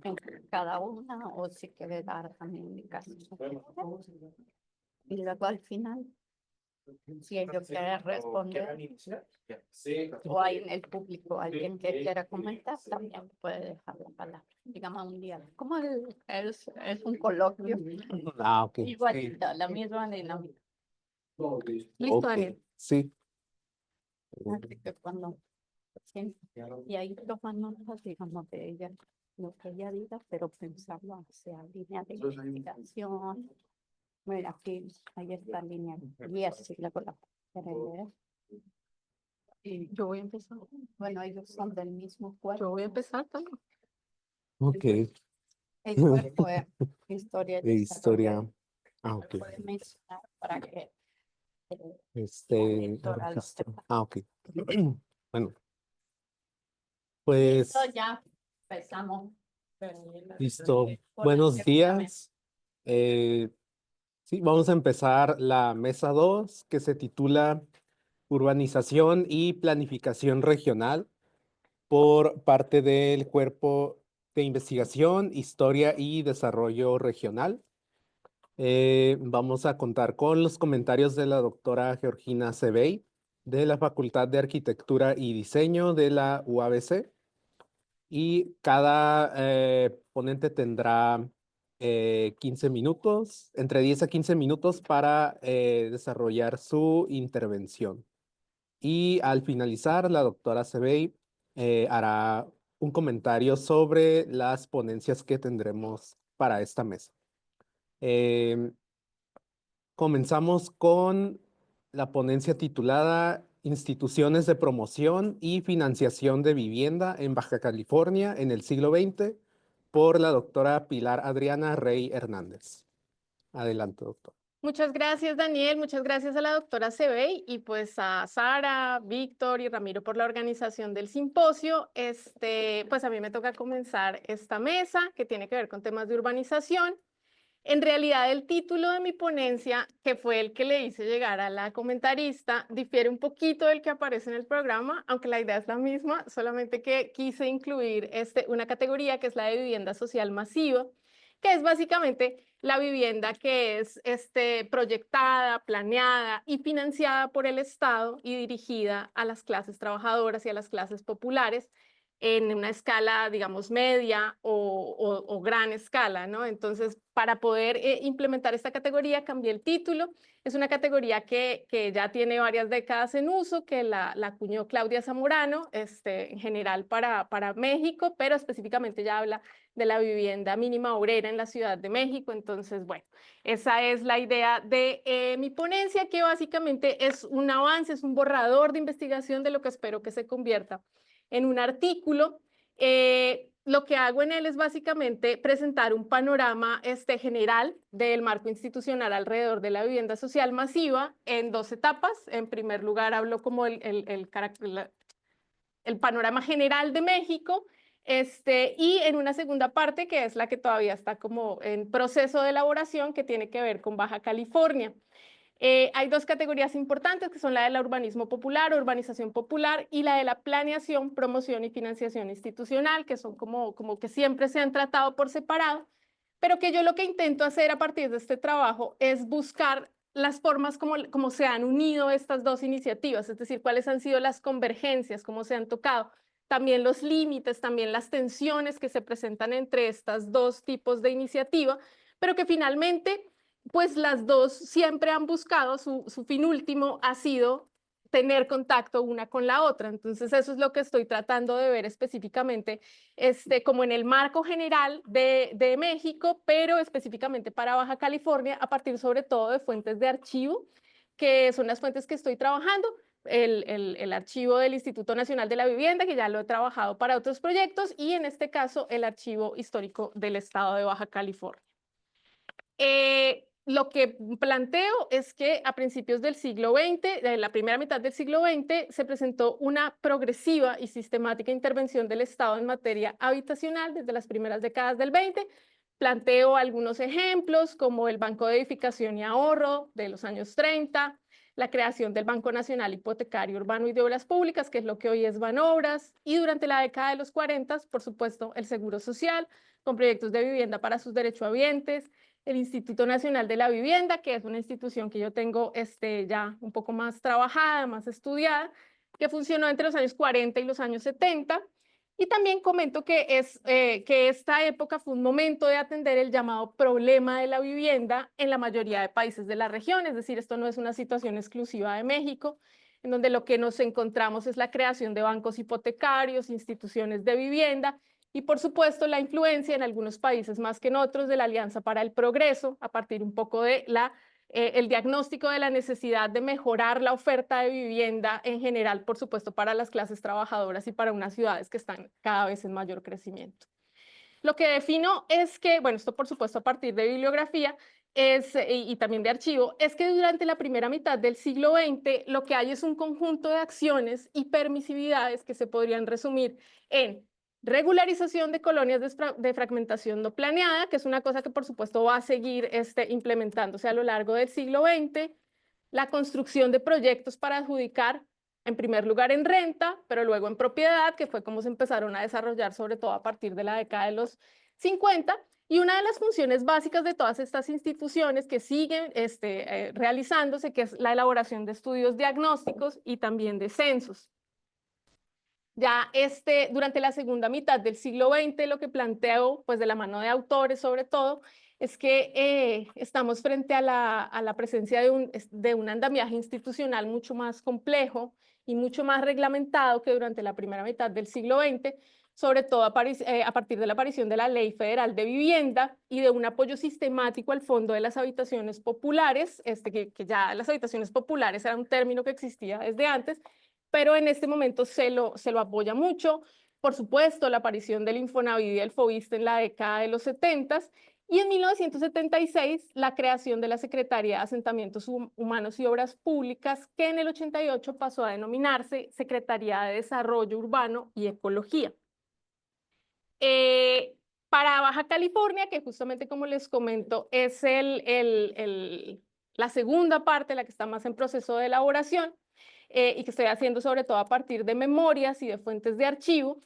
en cada una o si quiere dar también indicaciones. Y luego al final, si ellos quieren responder o hay en el público alguien que quiera comentar, también puede dejar la palabra. Digamos un día, como es un coloquio, Ah, ok. igualita, la misma dinámica. Listo, Ok, Daniel. sí. Así que cuando sí, y ahí toman notas, digamos, de ella, lo que ella diga, pero pensarlo hacia línea de investigación. Mira, aquí, ahí está la línea. Y así la colaboración. Y yo voy a empezar. Bueno, ellos son del mismo cuerpo. Yo voy a empezar también. Ok. El cuerpo es historia De historia. Ah, ok. Puede mencionar para que Registro. sepa. Ah, ok. Bueno, pues Listo, ya empezamos. listo. Por Buenos la días. Sí, vamos a empezar la mesa 2 que se titula Urbanización y Planificación Regional por parte del Cuerpo de Investigación, Historia y Desarrollo Regional. Vamos a contar con los comentarios de la doctora Georgina Cebey de la Facultad de Arquitectura y Diseño de la UABC. Y cada ponente tendrá 15 minutos, entre 10 a 15 minutos para desarrollar su intervención. Y al finalizar, la doctora Cebey hará un comentario sobre las ponencias que tendremos para esta mesa. Comenzamos con la ponencia titulada Instituciones de Promoción y Financiación de Vivienda en Baja California en el siglo XX por la doctora Pilar Adriana Rey Hernández. Adelante, doctor. Muchas gracias, Daniel. Muchas gracias a la doctora Cebey y pues a Sara, Víctor y Ramiro por la organización del simposio. Pues a mí me toca comenzar esta mesa que tiene que ver con temas de urbanización. En realidad, el título de mi ponencia, que fue el que le hice llegar a la comentarista, difiere un poquito del que aparece en el programa, aunque la idea es la misma, solamente que quise incluir una categoría que es la de vivienda social masiva, que es básicamente la vivienda que es proyectada, planeada y financiada por el Estado y dirigida a las clases trabajadoras y a las clases populares en una escala, digamos, media o gran escala, ¿no? Entonces, para poder implementar esta categoría, cambié el título. Es una categoría que ya tiene varias décadas en uso, que la acuñó Claudia Zamorano, en general para México, pero específicamente ya habla de la vivienda mínima obrera en la Ciudad de México. Entonces, bueno, esa es la idea de mi ponencia, que básicamente es un avance, es un borrador de investigación de lo que espero que se convierta en un artículo. Lo que hago en él es básicamente presentar un panorama general del marco institucional alrededor de la vivienda social masiva en dos etapas. En primer lugar, hablo como el panorama general de México, y en una segunda parte, que es la que todavía está como en proceso de elaboración, que tiene que ver con Baja California. Hay dos categorías importantes, que son la del urbanismo popular, urbanización popular, y la de la planeación, promoción y financiación institucional, que son como que siempre se han tratado por separado, pero que yo lo que intento hacer a partir de este trabajo es buscar las formas como se han unido estas dos iniciativas, es decir, cuáles han sido las convergencias, cómo se han tocado, también los límites, también las tensiones que se presentan entre estas dos tipos de iniciativa, pero que finalmente pues las dos siempre han buscado, su fin último ha sido tener contacto una con la otra. Entonces eso es lo que estoy tratando de ver específicamente, como en el marco general de México, pero específicamente para Baja California, a partir sobre todo de fuentes de archivo, que son las fuentes que estoy trabajando. El archivo del Instituto Nacional de la Vivienda, que ya lo he trabajado para otros proyectos, y en este caso el archivo histórico del estado de Baja California. Lo que planteo es que a principios del siglo XX, de la primera mitad del siglo XX, se presentó una progresiva y sistemática intervención del Estado en materia habitacional desde las primeras décadas del 20. Planteo algunos ejemplos, como el Banco de Edificación y Ahorro de los años 30, la creación del Banco Nacional Hipotecario Urbano y de Obras Públicas, que es lo que hoy es Banobras, y durante la década de los 40, por supuesto, el Seguro Social, con proyectos de vivienda para sus derechohabientes, el Instituto Nacional de la Vivienda, que es una institución que yo tengo ya un poco más trabajada, más estudiada, que funcionó entre los años 40 y los años 70. Y también comento que esta época fue un momento de atender el llamado problema de la vivienda en la mayoría de países de la región, es decir, esto no es una situación exclusiva de México, en donde lo que nos encontramos es la creación de bancos hipotecarios, instituciones de vivienda y, por supuesto, la influencia en algunos países más que en otros de la Alianza para el Progreso, a partir un poco de el diagnóstico de la necesidad de mejorar la oferta de vivienda en general, por supuesto, para las clases trabajadoras y para unas ciudades que están cada vez en mayor crecimiento. Lo que defino es que, bueno, esto por supuesto a partir de bibliografía y también de archivo, es que durante la primera mitad del siglo XX lo que hay es un conjunto de acciones y permisividades que se podrían resumir en regularización de colonias de fragmentación no planeada, que es una cosa que por supuesto va a seguir implementándose a lo largo del siglo XX, la construcción de proyectos para adjudicar, en primer lugar en renta, pero luego en propiedad, que fue como se empezaron a desarrollar sobre todo a partir de la década de los 50, y una de las funciones básicas de todas estas instituciones que siguen realizándose, que es la elaboración de estudios diagnósticos y también de censos. Ya durante la segunda mitad del siglo XX, lo que planteo, pues de la mano de autores sobre todo, es que estamos frente a la presencia de un andamiaje institucional mucho más complejo y mucho más reglamentado que durante la primera mitad del siglo XX, sobre todo a partir de la aparición de la Ley Federal de Vivienda y de un apoyo sistemático al Fondo de las Habitaciones Populares, que ya las habitaciones populares era un término que existía desde antes, pero en este momento se lo apoya mucho. Por supuesto, la aparición del Infonavit y el Fobiste en la década de los 70 y en 1976 la creación de la Secretaría de Asentamientos Humanos y Obras Públicas, que en el 88 pasó a denominarse Secretaría de Desarrollo Urbano y Ecología. Para Baja California, que justamente como les comento es la segunda parte, la que está más en proceso de elaboración, y que estoy haciendo sobre todo a partir de memorias y de fuentes de archivo,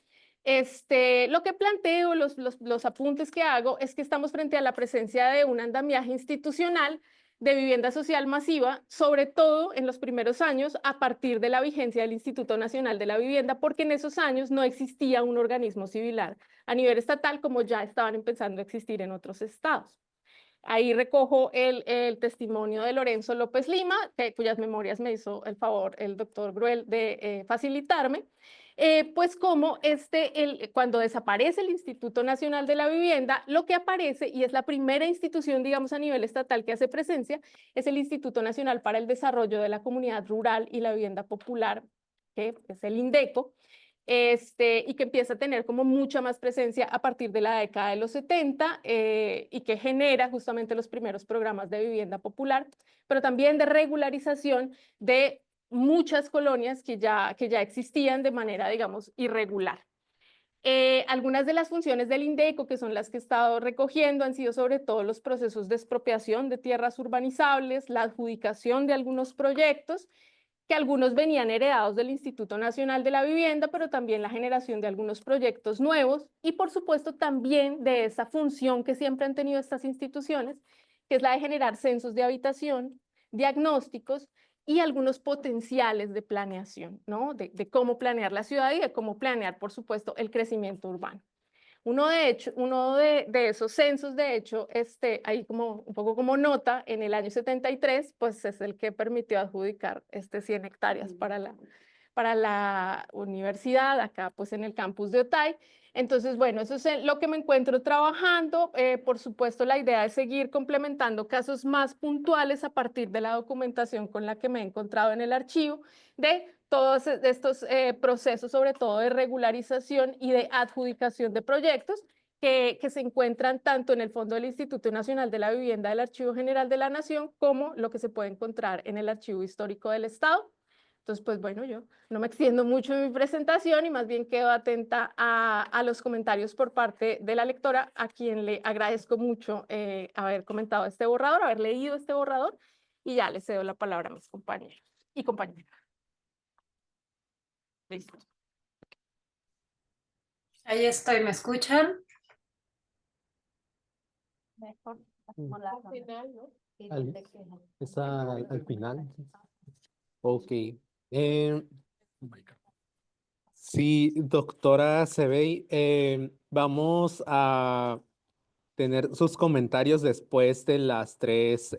lo que planteo, los apuntes que hago, es que estamos frente a la presencia de un andamiaje institucional de vivienda social masiva, sobre todo en los primeros años, a partir de la vigencia del Instituto Nacional de la Vivienda, porque en esos años no existía un organismo similar a nivel estatal como ya estaban empezando a existir en otros estados. Ahí recojo el testimonio de Lorenzo López Lima, cuyas memorias me hizo el favor el doctor Gruel de facilitarme, pues como cuando desaparece el Instituto Nacional de la Vivienda, lo que aparece, y es la primera institución, digamos, a nivel estatal que hace presencia, es el Instituto Nacional para el Desarrollo de la Comunidad Rural y la Vivienda Popular, que es el INDECO, y que empieza a tener como mucha más presencia a partir de la década de los 70 y que genera justamente los primeros programas de vivienda popular, pero también de regularización de muchas colonias que ya existían de manera, digamos, irregular. Algunas de las funciones del INDECO, que son las que he estado recogiendo, han sido sobre todo los procesos de expropiación de tierras urbanizables, la adjudicación de algunos proyectos, que algunos venían heredados del Instituto Nacional de la Vivienda, pero también la generación de algunos proyectos nuevos y, por supuesto, también de esa función que siempre han tenido estas instituciones, que es la de generar censos de habitación, diagnósticos y algunos potenciales de planeación, ¿no? De cómo planear la ciudad y de cómo planear, por supuesto, el crecimiento urbano. Uno de esos censos, de hecho, ahí como un poco como nota, en el año 73, pues es el que permitió adjudicar 100 hectáreas para la universidad, acá pues en el campus de Otay. Entonces, bueno, eso es lo que me encuentro trabajando. Por supuesto, la idea es seguir complementando casos más puntuales a partir de la documentación con la que me he encontrado en el archivo de todos estos procesos, sobre todo de regularización y de adjudicación de proyectos que se encuentran tanto en el Fondo del Instituto Nacional de la Vivienda del Archivo General de la Nación como lo que se puede encontrar en el Archivo Histórico del Estado. Entonces, pues bueno, yo no me extiendo mucho en mi presentación y más bien quedo atenta a los comentarios por parte de la lectora, a quien le agradezco mucho haber comentado este borrador, haber leído este borrador y ya les cedo la palabra a mis compañeros y compañeras. Listo. Ahí estoy, ¿me escuchan? Mejor hacemos la ronda. Y Al- donde queda. Está al final. Ok. Sí, doctora Sebey, vamos a tener sus comentarios después de las tres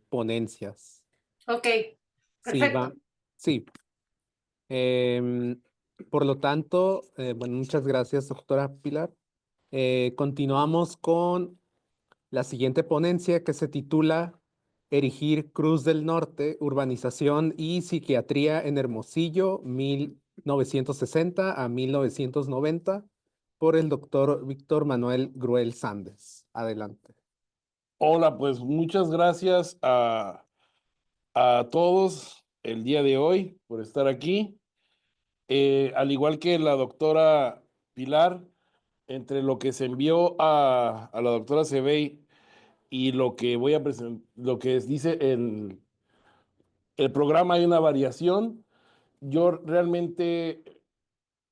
ponencias. Ok, Sí, va. perfecto. Sí. Em, por lo tanto, bueno, muchas gracias, doctora Pilar. Continuamos con la siguiente ponencia que se titula Erigir Cruz del Norte, Urbanización y Psiquiatría en Hermosillo, 1960 a 1990, por el doctor Víctor Manuel Gruel Sández. Adelante. Hola, pues muchas gracias a todos el día de hoy por estar aquí. Al igual que la doctora Pilar, entre lo que se envió a la doctora Sebey y lo que voy a presentar, lo que dice el programa, hay una variación. Yo realmente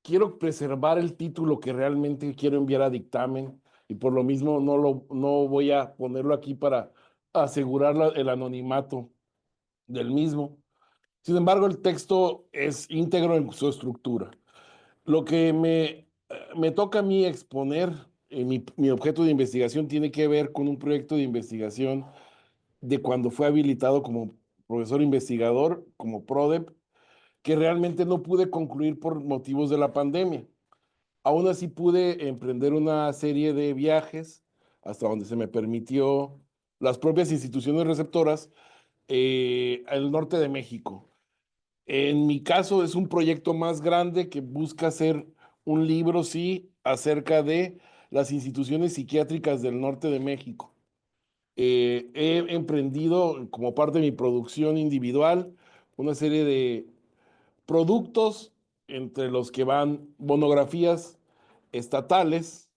quiero preservar el título que realmente quiero enviar a dictamen y por lo mismo no voy a ponerlo aquí para asegurar el anonimato del mismo. Sin embargo, el texto es íntegro en su estructura. Lo que me toca a mí exponer, mi objeto de investigación tiene que ver con un proyecto de investigación de cuando fue habilitado como profesor investigador, como PRODEP, que realmente no pude concluir por motivos de la pandemia. Aún así pude emprender una serie de viajes hasta donde se me permitió las propias instituciones receptoras al norte de México. En mi caso es un proyecto más grande que busca hacer un libro, sí, acerca de las instituciones psiquiátricas del norte de México. He emprendido como parte de mi producción individual una serie de productos entre los que van monografías estatales,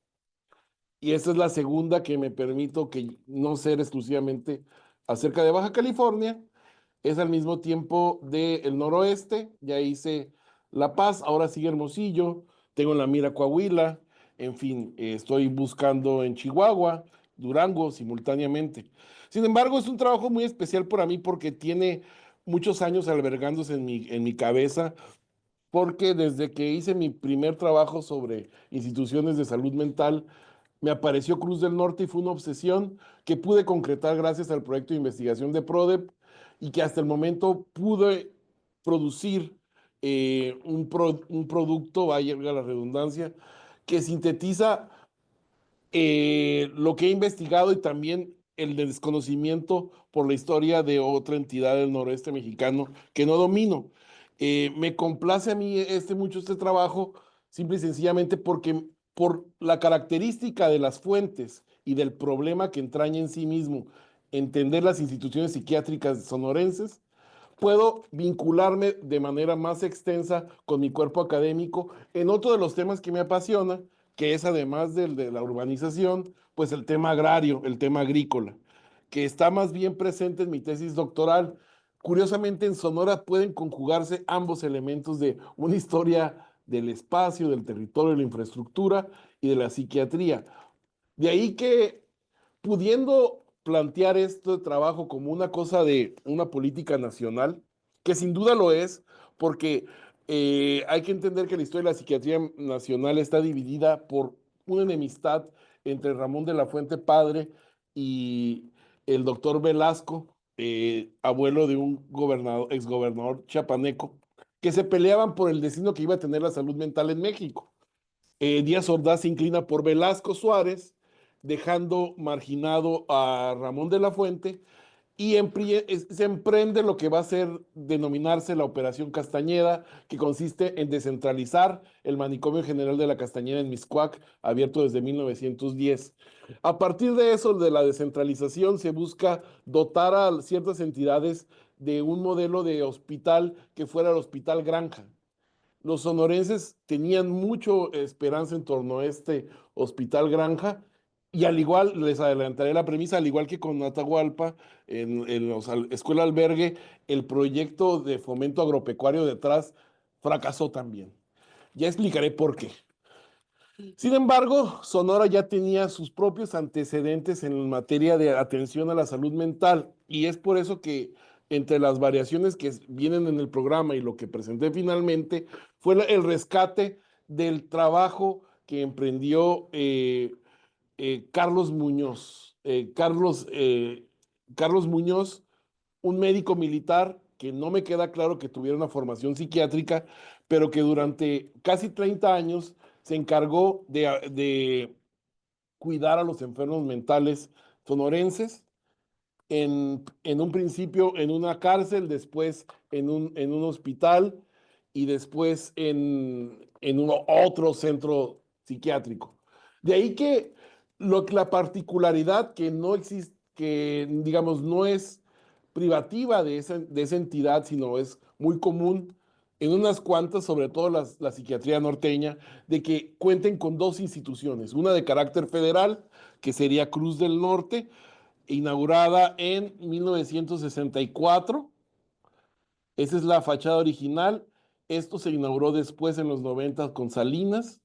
y esta es la segunda que me permito que no ser exclusivamente acerca de Baja California, es al mismo tiempo del noroeste. Ya hice La Paz, ahora sigue Hermosillo, tengo en la mira Coahuila, en fin, estoy buscando en Chihuahua, Durango simultáneamente. Sin embargo, es un trabajo muy especial para mí porque tiene muchos años albergándose en mi cabeza, porque desde que hice mi primer trabajo sobre instituciones de salud mental, me apareció Cruz del Norte y fue una obsesión que pude concretar gracias al proyecto de investigación de PRODEP y que hasta el momento pude producir un producto, vaya la redundancia, que sintetiza lo que he investigado y también el desconocimiento por la historia de otra entidad del noroeste mexicano que no domino. Me complace a mí mucho este trabajo, simple y sencillamente porque por la característica de las fuentes y del problema que entraña en sí mismo entender las instituciones psiquiátricas sonorenses, puedo vincularme de manera más extensa con mi cuerpo académico en otro de los temas que me apasiona, que es además del de la urbanización, pues el tema agrario, el tema agrícola, que está más bien presente en mi tesis doctoral. Curiosamente, en Sonora pueden conjugarse ambos elementos de una historia del espacio, del territorio, de la infraestructura y de la psiquiatría. De ahí que, pudiendo plantear este trabajo como una cosa de una política nacional, que sin duda lo es, porque hay que entender que la historia de la psiquiatría nacional está dividida por una enemistad entre Ramón de la Fuente padre y el doctor Velasco, abuelo de un exgobernador chiapaneco, que se peleaban por el destino que iba a tener la salud mental en México. Díaz Ordaz se inclina por Velasco Suárez, dejando marginado a Ramón de la Fuente, y se emprende lo que va a ser denominarse la Operación Castañeda, que consiste en descentralizar el manicomio general de la Castañeda en Mixcoac, abierto desde 1910. A partir de eso, de la descentralización, se busca dotar a ciertas entidades de un modelo de hospital que fuera el Hospital Granja. Los sonorenses tenían mucha esperanza en torno a este Hospital Granja Y al igual, les adelantaré la premisa, al igual que con Atahualpa, en los escuela albergue, el proyecto de fomento agropecuario detrás fracasó también. Ya explicaré por qué. Sin embargo, Sonora ya tenía sus propios antecedentes en materia de atención a la salud mental y es por eso que entre las variaciones que vienen en el programa y lo que presenté finalmente fue el rescate del trabajo que emprendió Carlos Muñoz. Carlos Muñoz, un médico militar que no me queda claro que tuviera una formación psiquiátrica, pero que durante casi 30 años se encargó de cuidar a los enfermos mentales sonorenses, en un principio en una cárcel, después en un hospital y después en otro centro psiquiátrico. De ahí que la particularidad que no existe, que digamos no es privativa de esa entidad, sino es muy común en unas cuantas, sobre todo la psiquiatría norteña, de que cuenten con dos instituciones, una de carácter federal, que sería Cruz del Norte, inaugurada en 1964. Esa es la fachada original. Esto se inauguró después en los 90 con Salinas.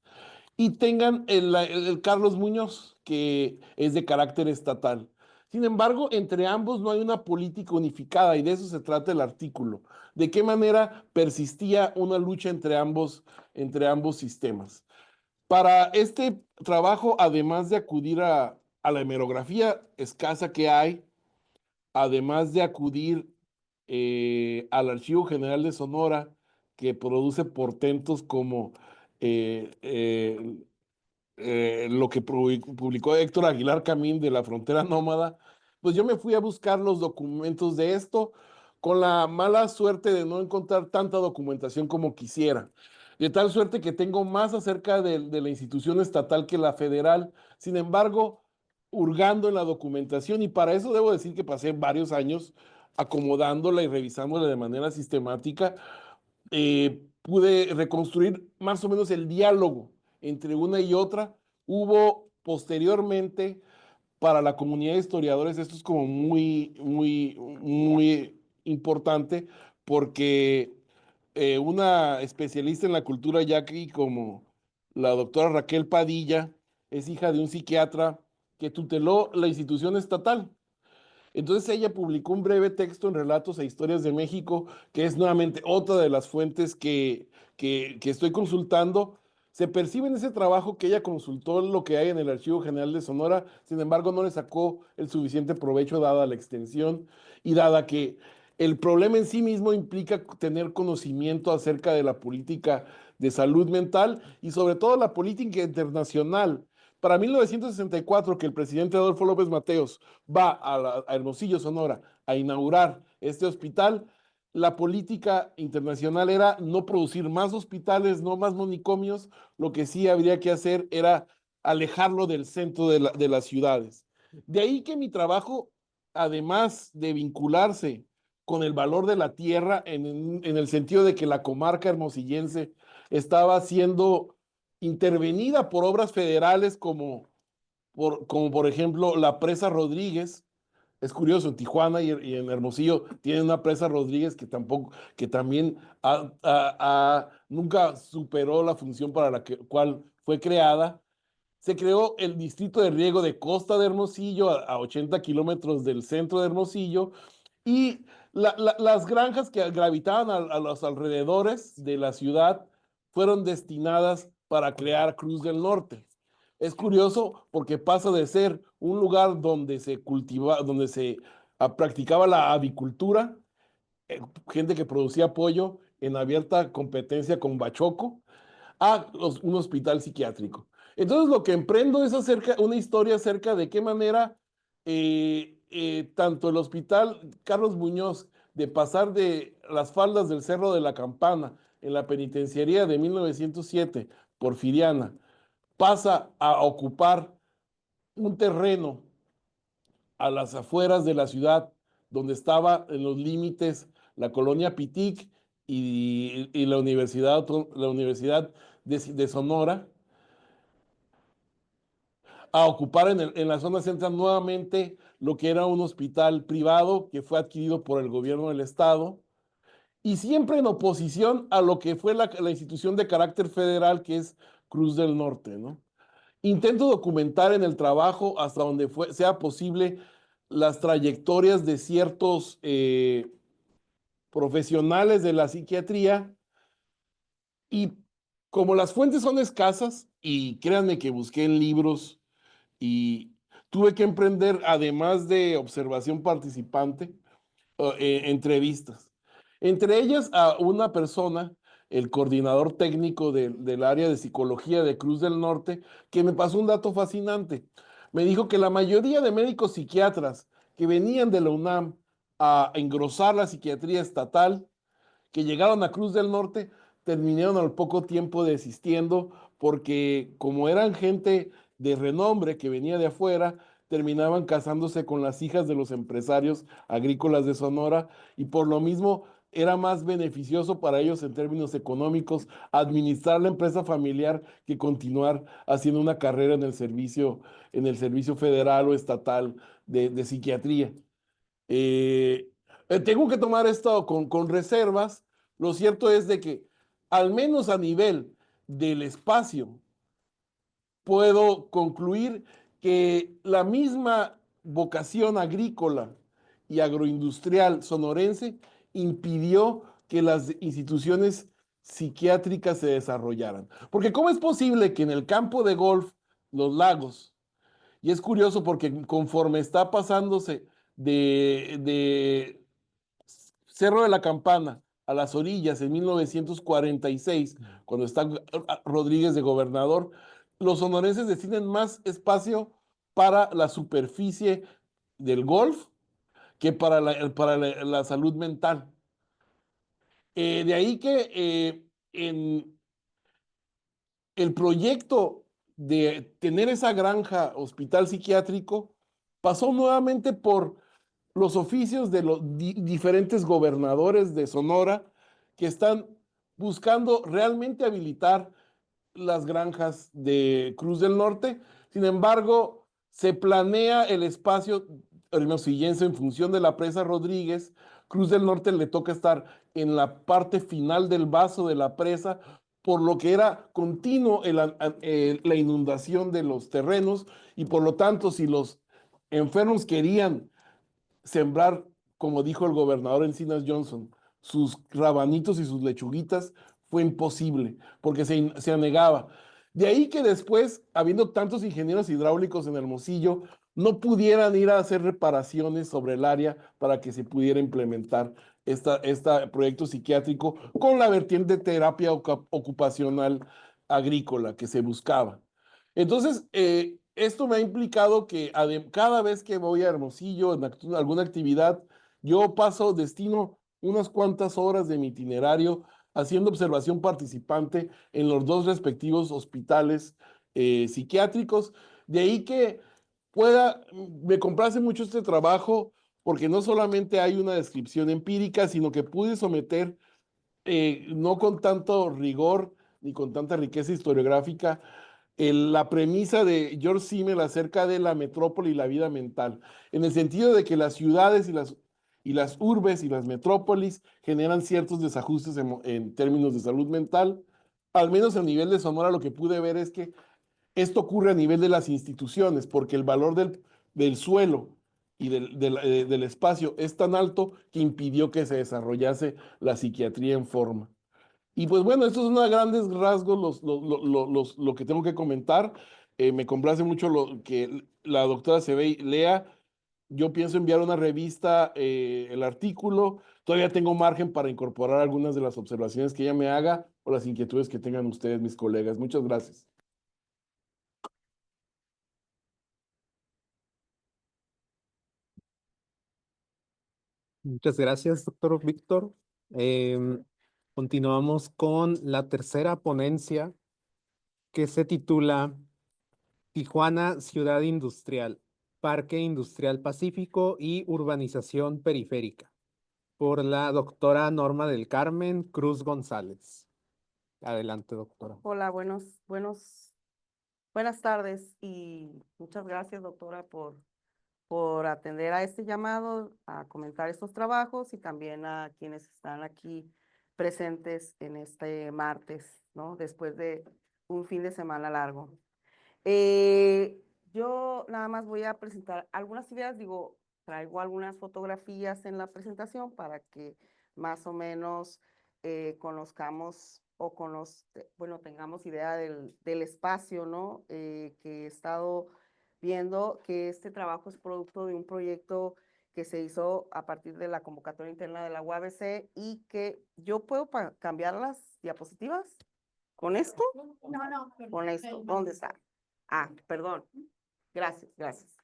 Y tengan el Carlos Muñoz, que es de carácter estatal. Sin embargo, entre ambos no hay una política unificada y de eso se trata el artículo. ¿De qué manera persistía una lucha entre ambos sistemas? Para este trabajo, además de acudir a la hemerografía escasa que hay, además de acudir al Archivo General de Sonora, que produce portentos como eh, eh, lo que publicó Héctor Aguilar Camín de La Frontera Nómada, pues yo me fui a buscar los documentos de esto con la mala suerte de no encontrar tanta documentación como quisiera. De tal suerte que tengo más acerca de la institución estatal que la federal. Sin embargo, hurgando en la documentación, y para eso debo decir que pasé varios años acomodándola y revisándola de manera sistemática, pude reconstruir más o menos el diálogo entre una y otra. Hubo posteriormente para la comunidad de historiadores, esto es como muy importante porque una especialista en la cultura yaqui como la doctora Raquel Padilla es hija de un psiquiatra que tuteló la institución estatal. Entonces ella publicó un breve texto en Relatos e Historias de México, que es nuevamente otra de las fuentes que estoy consultando. Se percibe en ese trabajo que ella consultó lo que hay en el Archivo General de Sonora, sin embargo no le sacó el suficiente provecho dada la extensión y dada que el problema en sí mismo implica tener conocimiento acerca de la política de salud mental y sobre todo la política internacional. Para 1964, que el presidente Adolfo López Mateos va a Hermosillo, Sonora, a inaugurar este hospital, la política internacional era no producir más hospitales, no más manicomios, lo que sí habría que hacer era alejarlo del centro de las ciudades. De ahí que mi trabajo, además de vincularse con el valor de la tierra, en el sentido de que la comarca hermosillense estaba siendo intervenida por obras federales como por ejemplo la presa Rodríguez. Es curioso, en Tijuana y en Hermosillo tienen una presa Rodríguez que también nunca superó la función para la cual fue creada. Se creó el distrito de riego de Costa de Hermosillo a 80 kilómetros del centro de Hermosillo y las granjas que gravitaban a los alrededores de la ciudad fueron destinadas para crear Cruz del Norte. Es curioso porque pasa de ser un lugar donde se practicaba la avicultura, gente que producía pollo en abierta competencia con Bachoco, un hospital psiquiátrico. Entonces lo que emprendo es una historia acerca de qué manera tanto el hospital Carlos Muñoz, de pasar de las faldas del Cerro de la Campana en la penitenciaría de 1907, Porfiriana, pasa a ocupar un terreno a las afueras de la ciudad, donde estaba en los límites la colonia Pitic y la universidad de Sonora, a ocupar en la zona central nuevamente lo que era un hospital privado que fue adquirido por el gobierno del estado y siempre en oposición a lo que fue la institución de carácter federal que es Cruz del Norte, ¿no? Intento documentar en el trabajo hasta donde sea posible las trayectorias de ciertos profesionales de la psiquiatría y como las fuentes son escasas, y créanme que busqué en libros y tuve que emprender, además de observación participante, entrevistas. Entre ellas a una persona, el coordinador técnico del área de psicología de Cruz del Norte, que me pasó un dato fascinante. Me dijo que la mayoría de médicos psiquiatras que venían de la UNAM a engrosar la psiquiatría estatal, que llegaron a Cruz del Norte, terminaron al poco tiempo desistiendo porque como eran gente de renombre que venía de afuera, terminaban casándose con las hijas de los empresarios agrícolas de Sonora y por lo mismo era más beneficioso para ellos en términos económicos administrar la empresa familiar que continuar haciendo una carrera en el servicio federal o estatal de psiquiatría. Eh, Tengo que tomar esto con reservas. Lo cierto es de que, al menos a nivel del espacio, puedo concluir que la misma vocación agrícola y agroindustrial sonorense impidió que las instituciones psiquiátricas se desarrollaran. Porque ¿cómo es posible que en el campo de golf, Los Lagos, y es curioso porque conforme está pasándose de Cerro de la Campana a las orillas en 1946, cuando está Rodríguez de gobernador, los sonorenses destinen más espacio para la superficie del golf que para la salud mental. De ahí que en el proyecto de tener esa granja hospital psiquiátrico pasó nuevamente por los oficios de los diferentes gobernadores de Sonora que están buscando realmente habilitar las granjas de Cruz del Norte. Sin embargo, se planea el espacio hermosillense en función de la presa Rodríguez. Cruz del Norte le toca estar en la parte final del vaso de la presa, por lo que era continuo la inundación de los terrenos y por lo tanto, si los enfermos querían sembrar, como dijo el gobernador Encinas Johnson, sus rabanitos y sus lechuguitas, fue imposible, porque se anegaba. De ahí que después, habiendo tantos ingenieros hidráulicos en Hermosillo, no pudieran ir a hacer reparaciones sobre el área para que se pudiera implementar este proyecto psiquiátrico con la vertiente de terapia ocupacional agrícola que se buscaba. Entonces, esto me ha implicado que cada vez que voy a Hermosillo en alguna actividad, yo destino unas cuantas horas de mi itinerario haciendo observación participante en los dos respectivos hospitales psiquiátricos. De ahí que me complace mucho este trabajo porque no solamente hay una descripción empírica, sino que pude someter, no con tanto rigor ni con tanta riqueza historiográfica, la premisa de George Simmel acerca de la metrópoli y la vida mental, en el sentido de que las ciudades y las urbes y las metrópolis generan ciertos desajustes en términos de salud mental. Al menos a nivel de Sonora lo que pude ver es que esto ocurre a nivel de las instituciones, porque el valor del suelo y del espacio es tan alto que impidió que se desarrollase la psiquiatría en forma. Y pues bueno, estos son a grandes rasgos lo que tengo que comentar. Me complace mucho lo que la doctora Sebey lea. Yo pienso enviar una revista, el artículo. Todavía tengo margen para incorporar algunas de las observaciones que ella me haga o las inquietudes que tengan ustedes, mis colegas. Muchas gracias. Muchas gracias, doctor Víctor. Continuamos con la tercera ponencia que se titula Tijuana, Ciudad Industrial, Parque Industrial Pacífico y Urbanización Periférica, por la doctora Norma del Carmen Cruz González. Adelante, doctora. Hola, buenas Buenas tardes y muchas gracias, doctora, por atender a este llamado, a comentar estos trabajos y también a quienes están aquí presentes en este martes, ¿no? Después de un fin de semana largo. Yo nada más voy a presentar algunas ideas, digo, traigo algunas fotografías en la presentación para que más o menos conozcamos o bueno, tengamos idea del espacio, ¿no? Que he estado viendo que este trabajo es producto de un proyecto que se hizo a partir de la convocatoria interna de la UABC y que yo puedo cambiar las diapositivas con esto. No, Con esto, ¿dónde está? Ah, perdón. Gracias, gracias.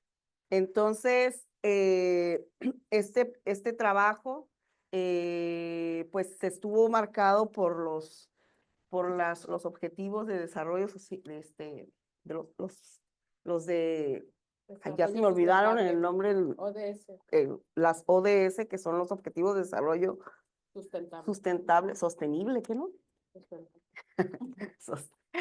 Entonces, este trabajo, pues estuvo marcado por los objetivos de desarrollo de los de, ay, ya se me olvidaron el nombre, las ODS, que son los objetivos de desarrollo sostenible, ¿qué no?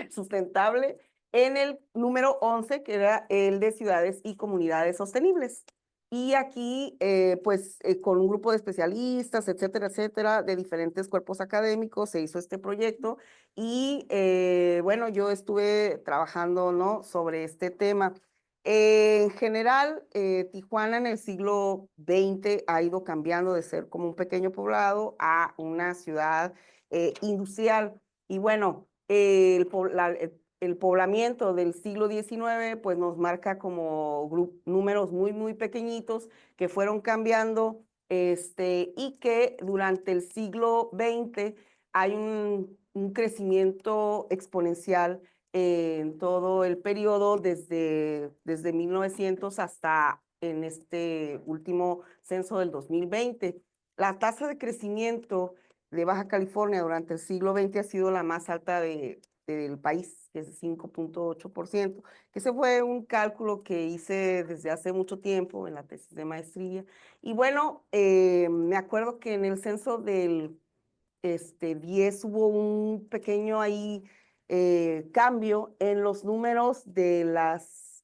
Sustentable, en el número 11, que era el de ciudades y comunidades sostenibles. Y aquí, pues, con un grupo de especialistas, etcétera, etcétera, de diferentes cuerpos académicos, se hizo este proyecto y, bueno, yo estuve trabajando, ¿no?, sobre este tema. En general, Tijuana en el siglo XX ha ido cambiando de ser como un pequeño poblado a una ciudad industrial. Y bueno, el poblamiento del siglo XIX pues nos marca como números muy, muy pequeñitos que fueron cambiando y que durante el siglo XX hay un crecimiento exponencial en todo el periodo desde 1900 hasta en este último censo del 2020. La tasa de crecimiento de Baja California durante el siglo XX ha sido la más alta del país, que es de 5.8%, que ese fue un cálculo que hice desde hace mucho tiempo en la tesis de maestría. Y bueno, me acuerdo que en el censo del 10 hubo un pequeño ahí cambio en los números de las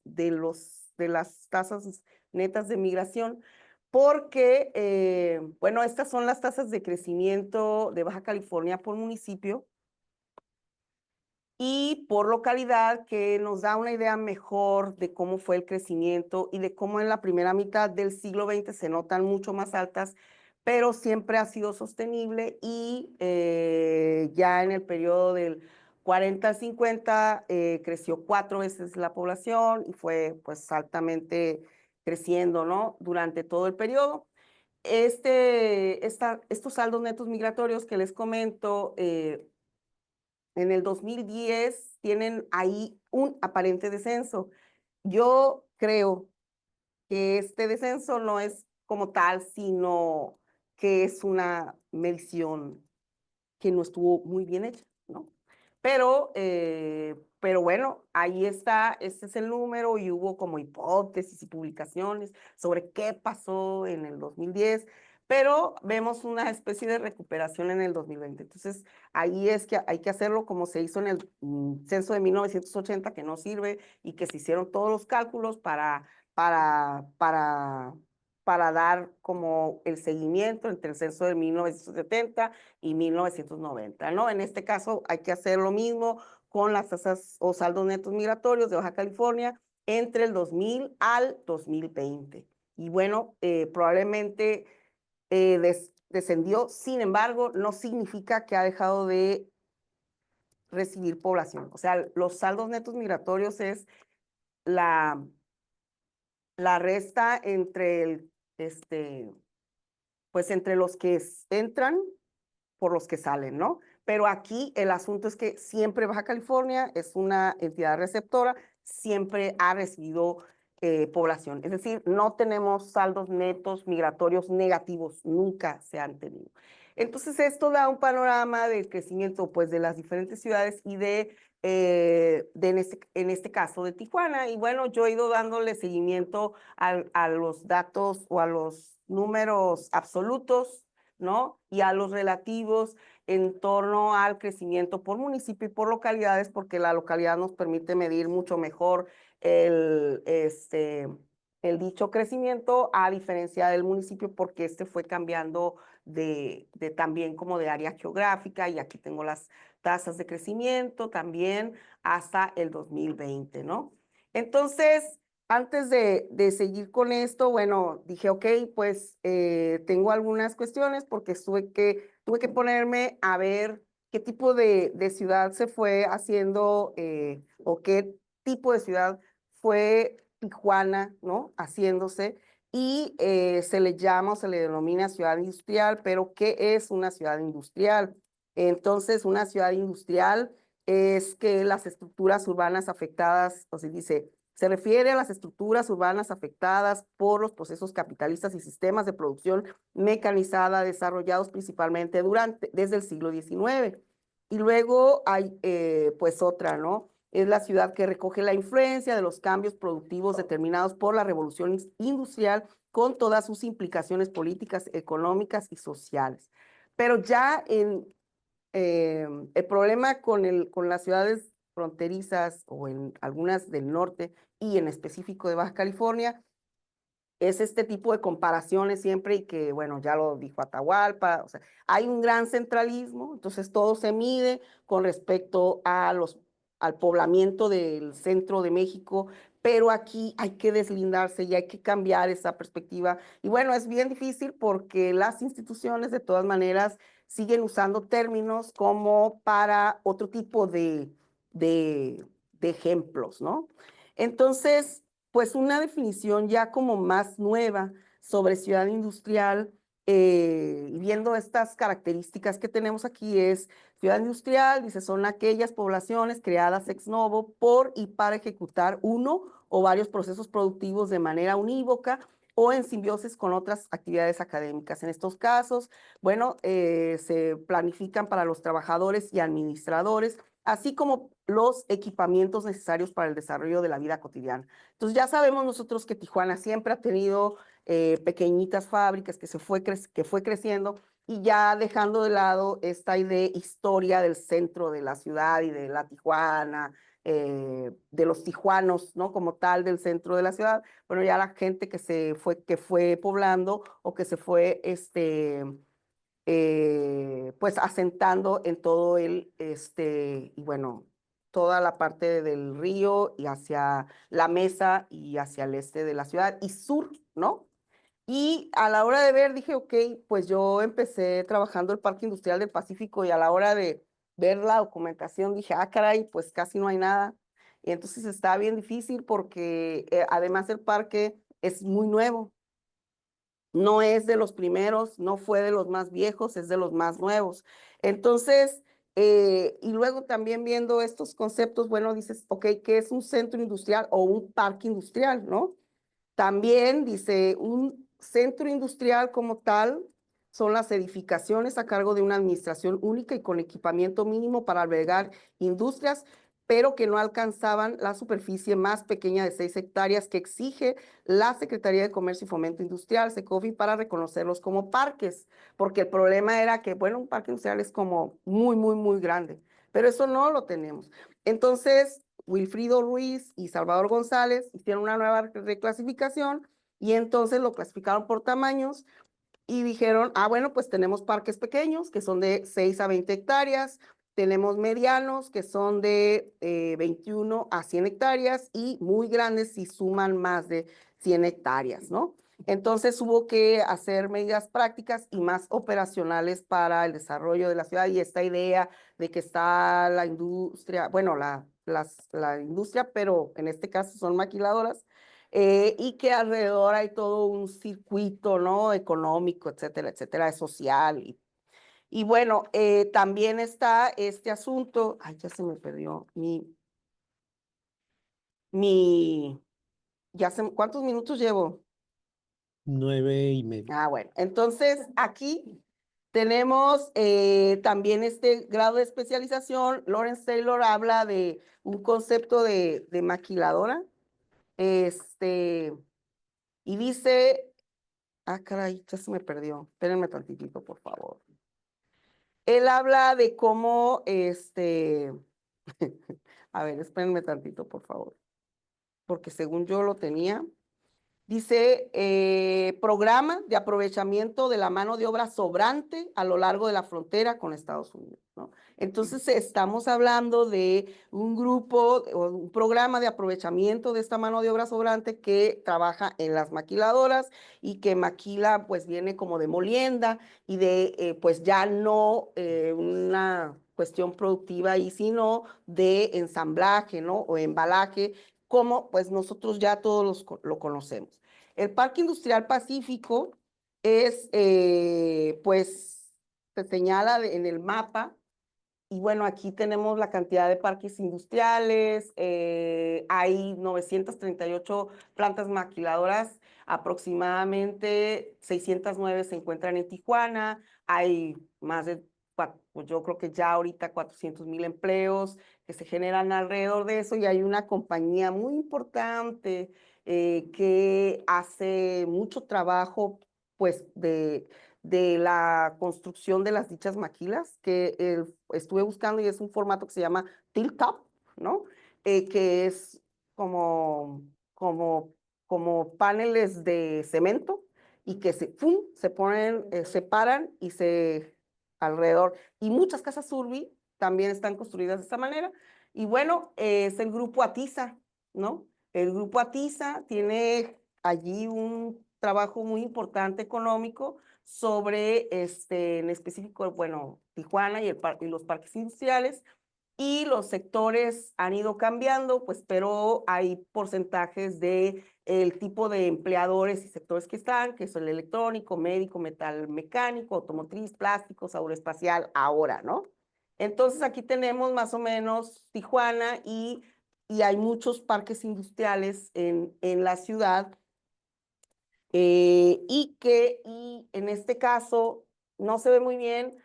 tasas netas de migración, porque, bueno, estas son las tasas de crecimiento de Baja California por municipio y por localidad, que nos da una idea mejor de cómo fue el crecimiento y de cómo en la primera mitad del siglo XX se notan mucho más altas, pero siempre ha sido sostenible y ya en el periodo del 40 al 50 creció 4 veces la población y fue pues altamente creciendo, ¿no? Durante todo el periodo. Estos saldos netos migratorios que les comento, en el 2010 tienen ahí un aparente descenso. Yo creo que este descenso no es como tal, sino que es una medición que no estuvo muy bien hecha, ¿no? Pero bueno, ahí está, este es el número y hubo como hipótesis y publicaciones sobre qué pasó en el 2010, pero vemos una especie de recuperación en el 2020. Entonces, ahí es que hay que hacerlo como se hizo en el censo de 1980, que no sirve, y que se hicieron todos los cálculos para dar como el seguimiento entre el censo de 1970 y 1990, ¿no? En este caso hay que hacer lo mismo con las tasas o saldos netos migratorios de Baja California entre el 2000 al 2020. Y bueno, probablemente descendió, sin embargo, no significa que ha dejado de recibir población. O sea, los saldos netos migratorios es la resta entre pues entre los que entran por los que salen, ¿no? Pero aquí el asunto es que siempre Baja California es una entidad receptora, siempre ha recibido población. Es decir, no tenemos saldos netos migratorios negativos, nunca se han tenido. Entonces, esto da un panorama del crecimiento, pues, de las diferentes ciudades y en este caso de Tijuana. Y bueno, yo he ido dándole seguimiento a los datos o a los números absolutos ¿no? Y a los relativos en torno al crecimiento por municipio y por localidades, porque la localidad nos permite medir mucho mejor el dicho crecimiento, a diferencia del municipio, porque este fue cambiando de también como de área geográfica, y aquí tengo las tasas de crecimiento también hasta el 2020, ¿no? Entonces, antes de seguir con esto, bueno, dije, ok, pues tengo algunas cuestiones porque tuve que ponerme a ver qué tipo de ciudad se fue haciendo o qué tipo de ciudad fue Tijuana, ¿no? Haciéndose, y se le llama o se le denomina ciudad industrial, pero ¿qué es una ciudad industrial? Entonces, una ciudad industrial es que las estructuras urbanas afectadas, o sea, dice, se refiere a las estructuras urbanas afectadas por los procesos capitalistas y sistemas de producción mecanizada desarrollados principalmente desde el siglo XIX. Y luego hay pues otra, ¿no? Es la ciudad que recoge la influencia de los cambios productivos determinados por la revolución industrial con todas sus implicaciones políticas, económicas y sociales. Pero ya el problema con las ciudades fronterizas o en algunas del norte y en específico de Baja California es este tipo de comparaciones siempre, y que, bueno, ya lo dijo Atahualpa, o sea, hay un gran centralismo, entonces todo se mide con respecto al poblamiento del centro de México, pero aquí hay que deslindarse y hay que cambiar esa perspectiva. Y bueno, es bien difícil porque las instituciones de todas maneras siguen usando términos como para otro tipo de ejemplos, ¿no? Entonces, pues una definición ya como más nueva sobre ciudad industrial, y viendo estas características que tenemos aquí, es ciudad industrial, dice, son aquellas poblaciones creadas ex novo por y para ejecutar uno o varios procesos productivos de manera unívoca o en simbiosis con otras actividades académicas. En estos casos, bueno, se planifican para los trabajadores y administradores, así como los equipamientos necesarios para el desarrollo de la vida cotidiana. Entonces ya sabemos nosotros que Tijuana siempre ha tenido pequeñitas fábricas que fue creciendo, y ya dejando de lado esta historia del centro de la ciudad y de la Tijuana, de los tijuanos, ¿no? Como tal, del centro de la ciudad. Bueno, ya la gente que fue poblando o que se fue, pues asentando en todo y bueno, toda la parte del río y hacia la mesa y hacia el este de la ciudad y sur, ¿no? Y a la hora de ver, dije, ok, pues yo empecé trabajando el Parque Industrial del Pacífico, y a la hora de ver la documentación dije, ah, caray, pues casi no hay nada. Y entonces está bien difícil porque además el parque es muy nuevo. No es de los primeros, no fue de los más viejos, es de los más nuevos. Entonces, y luego también viendo estos conceptos, bueno, dices, ok, ¿qué es un centro industrial o un parque industrial, no? También dice, un centro industrial como tal son las edificaciones a cargo de una administración única y con equipamiento mínimo para albergar industrias, pero que no alcanzaban la superficie más pequeña de 6 hectáreas que exige la Secretaría de Comercio y Fomento Industrial, SECOFI, para reconocerlos como parques, porque el problema era que, bueno, un parque industrial es como muy, muy, muy grande, pero eso no lo tenemos. Entonces, Wilfrido Ruiz y Salvador González hicieron una nueva reclasificación, y entonces lo clasificaron por tamaños y dijeron, ah, bueno, pues tenemos parques pequeños que son de 6 a 20 hectáreas, tenemos medianos que son de 21 a 100 hectáreas y muy grandes si suman más de 100 hectáreas, ¿no? Entonces hubo que hacer medidas prácticas y más operacionales para el desarrollo de la ciudad, y esta idea de que está la industria, bueno, la industria, pero en este caso son maquiladoras, y que alrededor hay todo un circuito, ¿no? Económico, etcétera, etcétera, social. Y bueno, también está este asunto, ay, ya se me perdió ¿cuántos minutos llevo? 9:30. Ah, bueno, entonces aquí tenemos también este grado de especialización. Lawrence Taylor habla de un concepto de maquiladora, y dice, Ah, caray, ya se me perdió. Espérenme tantitito, por favor. Él habla de cómo, a ver, espérenme tantito, por favor, porque según yo lo tenía. Dice, programa de aprovechamiento de la mano de obra sobrante a lo largo de la frontera con Estados Unidos, ¿no? Entonces, estamos hablando de un grupo o un programa de aprovechamiento de esta mano de obra sobrante que trabaja en las maquiladoras y que maquila, pues viene como de molienda y de, pues ya no una cuestión productiva y sino de ensamblaje, ¿no? O embalaje, como pues nosotros ya todos lo conocemos. El Parque Industrial Pacífico es, pues, se señala en el mapa, y bueno, aquí tenemos la cantidad de parques industriales, hay 938 plantas maquiladoras, aproximadamente 609 se encuentran en Tijuana, hay más de, pues yo creo que ya ahorita 400,000 empleos que se generan alrededor de eso, y hay una compañía muy importante que hace mucho trabajo, pues, de la construcción de las dichas maquilas, que estuve buscando y es un formato que se llama tilt top, ¿no? Que es como, como paneles de cemento y que ¡fum! Se ponen, se paran y se alrededor. Y muchas casas Urbi también están construidas de esta manera. Y bueno, es el grupo Atiza, ¿no? El grupo Atiza tiene allí un trabajo muy importante económico sobre, en específico, bueno, Tijuana y los parques industriales, y los sectores han ido cambiando, pues, pero hay porcentajes de el tipo de empleadores y sectores que están, que son el electrónico, médico, metal mecánico, automotriz, plásticos, aeroespacial, ahora, ¿no? Entonces, aquí tenemos más o menos Tijuana y hay muchos parques industriales en la ciudad, y en este caso no se ve muy bien.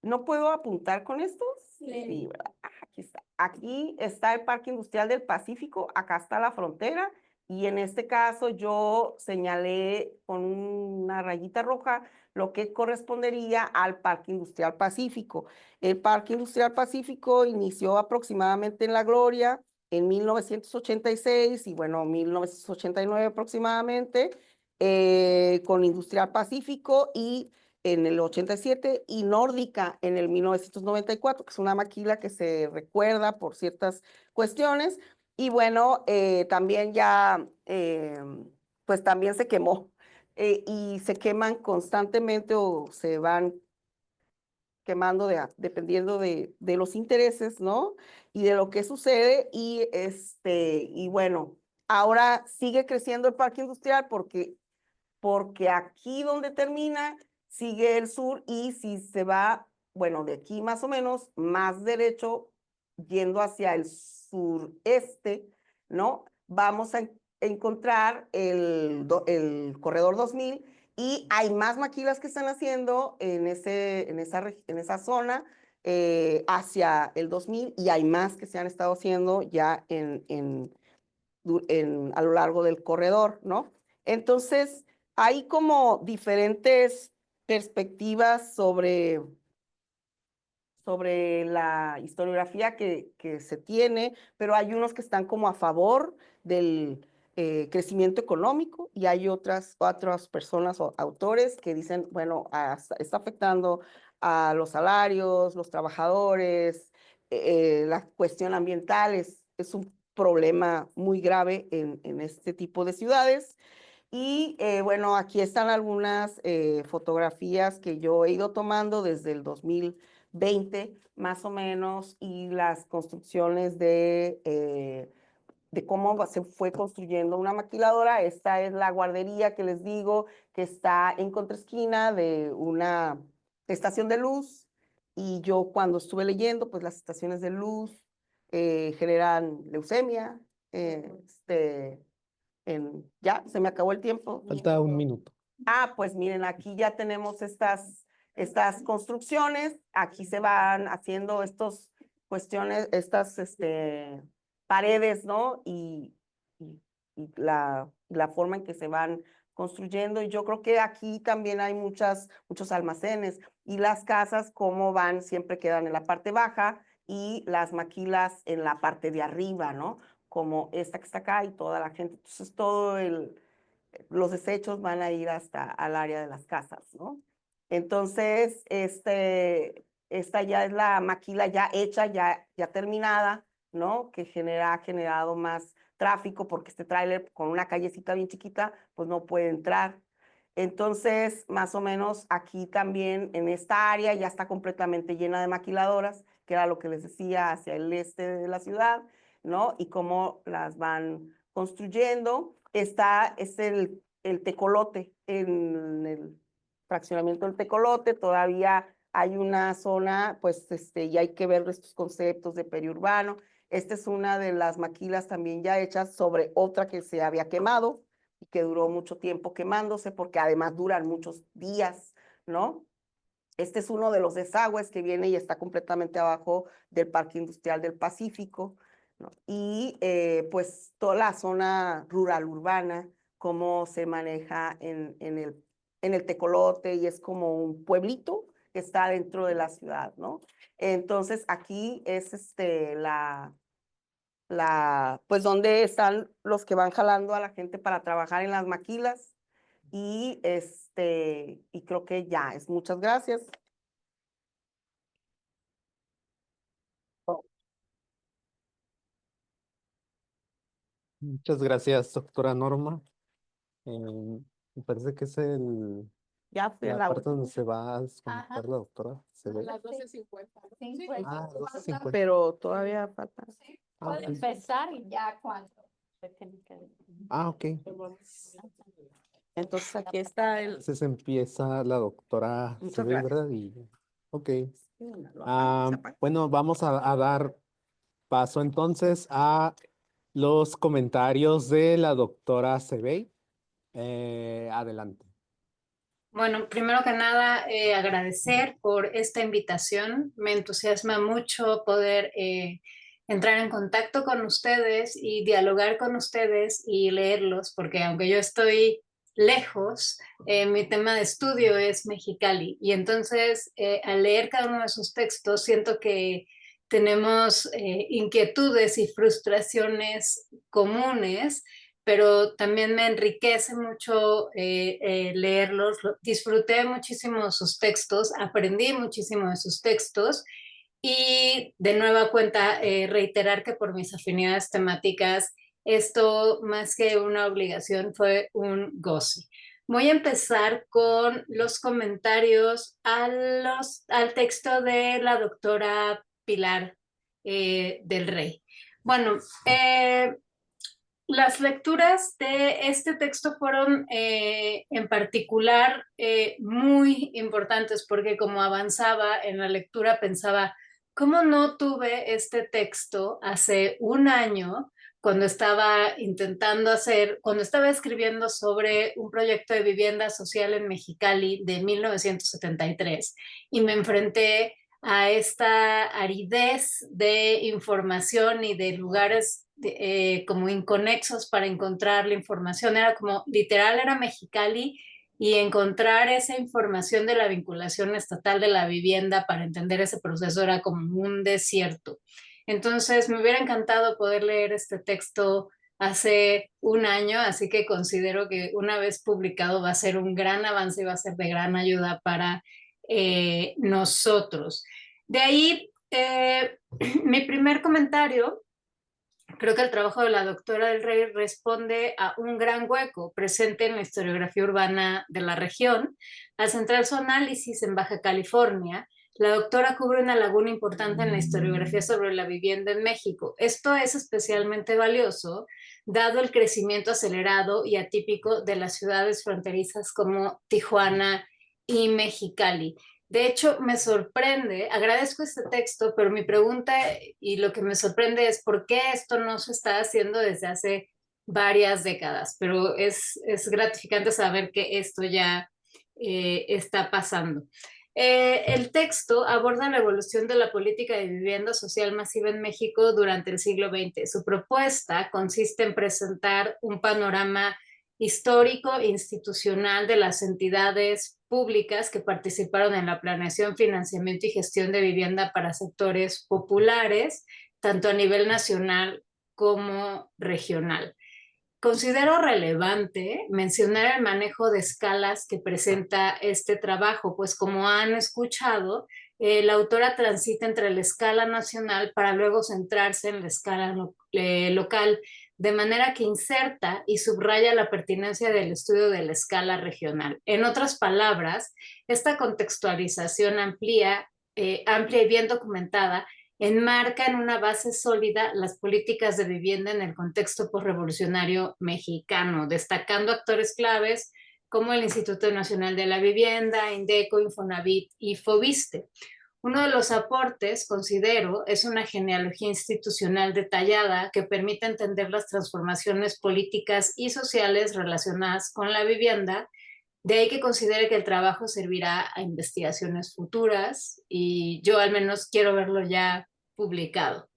¿No puedo apuntar con esto? Sí, ¿verdad? Aquí está. Aquí está el Parque Industrial del Pacífico, acá está la frontera, y en este caso yo señalé con una rayita roja lo que correspondería al Parque Industrial Pacífico. El Parque Industrial Pacífico inició aproximadamente en La Gloria en 1986 y bueno, 1989 aproximadamente, con Industrial Pacífico y en el 87 y Nórdica en el 1994, que es una maquila que se recuerda por ciertas cuestiones. Y bueno, también ya, pues también se quemó, y se queman constantemente o se van quemando dependiendo de los intereses, ¿no? Y de lo que sucede. Y bueno, ahora sigue creciendo el parque industrial porque aquí donde termina sigue el sur, y si se va, bueno, de aquí más o menos, más derecho, yendo hacia el sureste, ¿no? Vamos a encontrar el corredor 2000, y hay más maquilas que están haciendo en esa zona hacia el 2000, y hay más que se han estado haciendo ya a lo largo del corredor, ¿no? Entonces, hay como diferentes perspectivas sobre la historiografía que se tiene, pero hay unos que están como a favor del crecimiento económico, y hay otras personas o autores que dicen, bueno, está afectando a los salarios, los trabajadores, la cuestión ambiental es un problema muy grave en este tipo de ciudades. Y bueno, aquí están algunas fotografías que yo he ido tomando desde el 2020, más o menos, y las construcciones de cómo se fue construyendo una maquiladora. Esta es la guardería que les digo, que está en contraesquina de una estación de luz, y yo cuando estuve leyendo, pues las estaciones de luz generan leucemia, ya, se me acabó el tiempo. Falta un minuto. Ah, pues miren, aquí ya tenemos estas construcciones, aquí se van haciendo estas paredes, ¿no? Y la forma en que se van construyendo, y yo creo que aquí también hay muchos almacenes, y las casas como van siempre quedan en la parte baja y las maquilas en la parte de arriba, ¿no? Como esta que está acá y toda la gente. Entonces los desechos van a ir hasta al área de las casas, ¿no? Entonces, esta ya es la maquila ya hecha, ya terminada, ¿no? Que ha generado más tráfico porque este tráiler con una callecita bien chiquita, pues no puede entrar. Entonces, más o menos aquí también en esta área ya está completamente llena de maquiladoras, que era lo que les decía, hacia el este de la ciudad, ¿no? Y cómo las van construyendo. Es el Tecolote, en el fraccionamiento del Tecolote, todavía hay una zona, pues, y hay que ver estos conceptos de periurbano. Esta es una de las maquilas también ya hechas sobre otra que se había quemado y que duró mucho tiempo quemándose, porque además duran muchos días, ¿no? Este es uno de los desagües que viene y está completamente abajo del Parque Industrial del Pacífico, ¿no? Y pues toda la zona rural urbana, cómo se maneja en el Tecolote, y es como un pueblito que está dentro de la ciudad, ¿no? Entonces aquí es pues donde están los que van jalando a la gente para trabajar en las maquilas, y y creo que ya es. Muchas gracias. Muchas gracias, doctora Norma. Me parece que es Ya fui a la la parte donde última, se va a desconectar la doctora. ¿Se ve? Las 12:50. Sí, pues, Ah, 12:50. pero todavía falta. Ah, puede ok. empezar y ya cuando se tiene que. Ah, ok. Entonces aquí está el. Entonces empieza la doctora Muchas Sebey, gracias. ¿verdad? Ok. Lo apago, se apaga. Bueno, vamos a dar paso entonces a los comentarios de la doctora Sebey. Adelante. Bueno, primero que nada, agradecer por esta invitación. Me entusiasma mucho poder entrar en contacto con ustedes y dialogar con ustedes y leerlos, porque aunque yo estoy lejos, mi tema de estudio es Mexicali. Y entonces, al leer cada uno de sus textos, siento que tenemos inquietudes y frustraciones comunes, pero también me enriquece mucho leerlos. Disfruté muchísimo sus textos, aprendí muchísimo de sus textos, y de nueva cuenta reiterar que por mis afinidades temáticas esto, más que una obligación, fue un goce. Voy a empezar con los comentarios al texto de la doctora Pilar del Rey. Bueno, las lecturas de este texto fueron en particular muy importantes, porque como avanzaba en la lectura pensaba, ¿cómo no tuve este texto hace un año cuando estaba cuando estaba escribiendo sobre un proyecto de vivienda social en Mexicali de 1973, y me enfrenté a esta aridez de información y de lugares como inconexos para encontrar la información? Era como, literal, era Mexicali, y encontrar esa información de la vinculación estatal de la vivienda para entender ese proceso era como un desierto. Entonces me hubiera encantado poder leer este texto hace un año, así que considero que una vez publicado va a ser un gran avance y va a ser de gran ayuda para nosotros. De ahí, mi primer comentario: creo que el trabajo de la doctora del Rey responde a un gran hueco presente en la historiografía urbana de la región. Al centrar su análisis en Baja California, la doctora cubre una laguna importante en la historiografía sobre la vivienda en México. Esto es especialmente valioso dado el crecimiento acelerado y atípico de las ciudades fronterizas como Tijuana y Mexicali. De hecho, me sorprende, agradezco este texto, pero mi pregunta y lo que me sorprende es por qué esto no se está haciendo desde hace varias décadas, pero es gratificante saber que esto ya está pasando. El texto aborda la evolución de la política de vivienda social masiva en México durante el siglo XX. Su propuesta consiste en presentar un panorama histórico e institucional de las entidades públicas que participaron en la planeación, financiamiento y gestión de vivienda para sectores populares, tanto a nivel nacional como regional. Considero relevante mencionar el manejo de escalas que presenta este trabajo, pues como han escuchado, la autora transita entre la escala nacional para luego centrarse en la escala local, de manera que inserta y subraya la pertinencia del estudio de la escala regional. En otras palabras, esta contextualización amplia y bien documentada enmarca en una base sólida las políticas de vivienda en el contexto posrevolucionario mexicano, destacando actores claves como el Instituto Nacional de la Vivienda, INDECO, Infonavit y Fobiste. Uno de los aportes, considero, es una genealogía institucional detallada que permite entender las transformaciones políticas y sociales relacionadas con la vivienda. De ahí que considere que el trabajo servirá a investigaciones futuras y yo al menos quiero verlo ya publicado.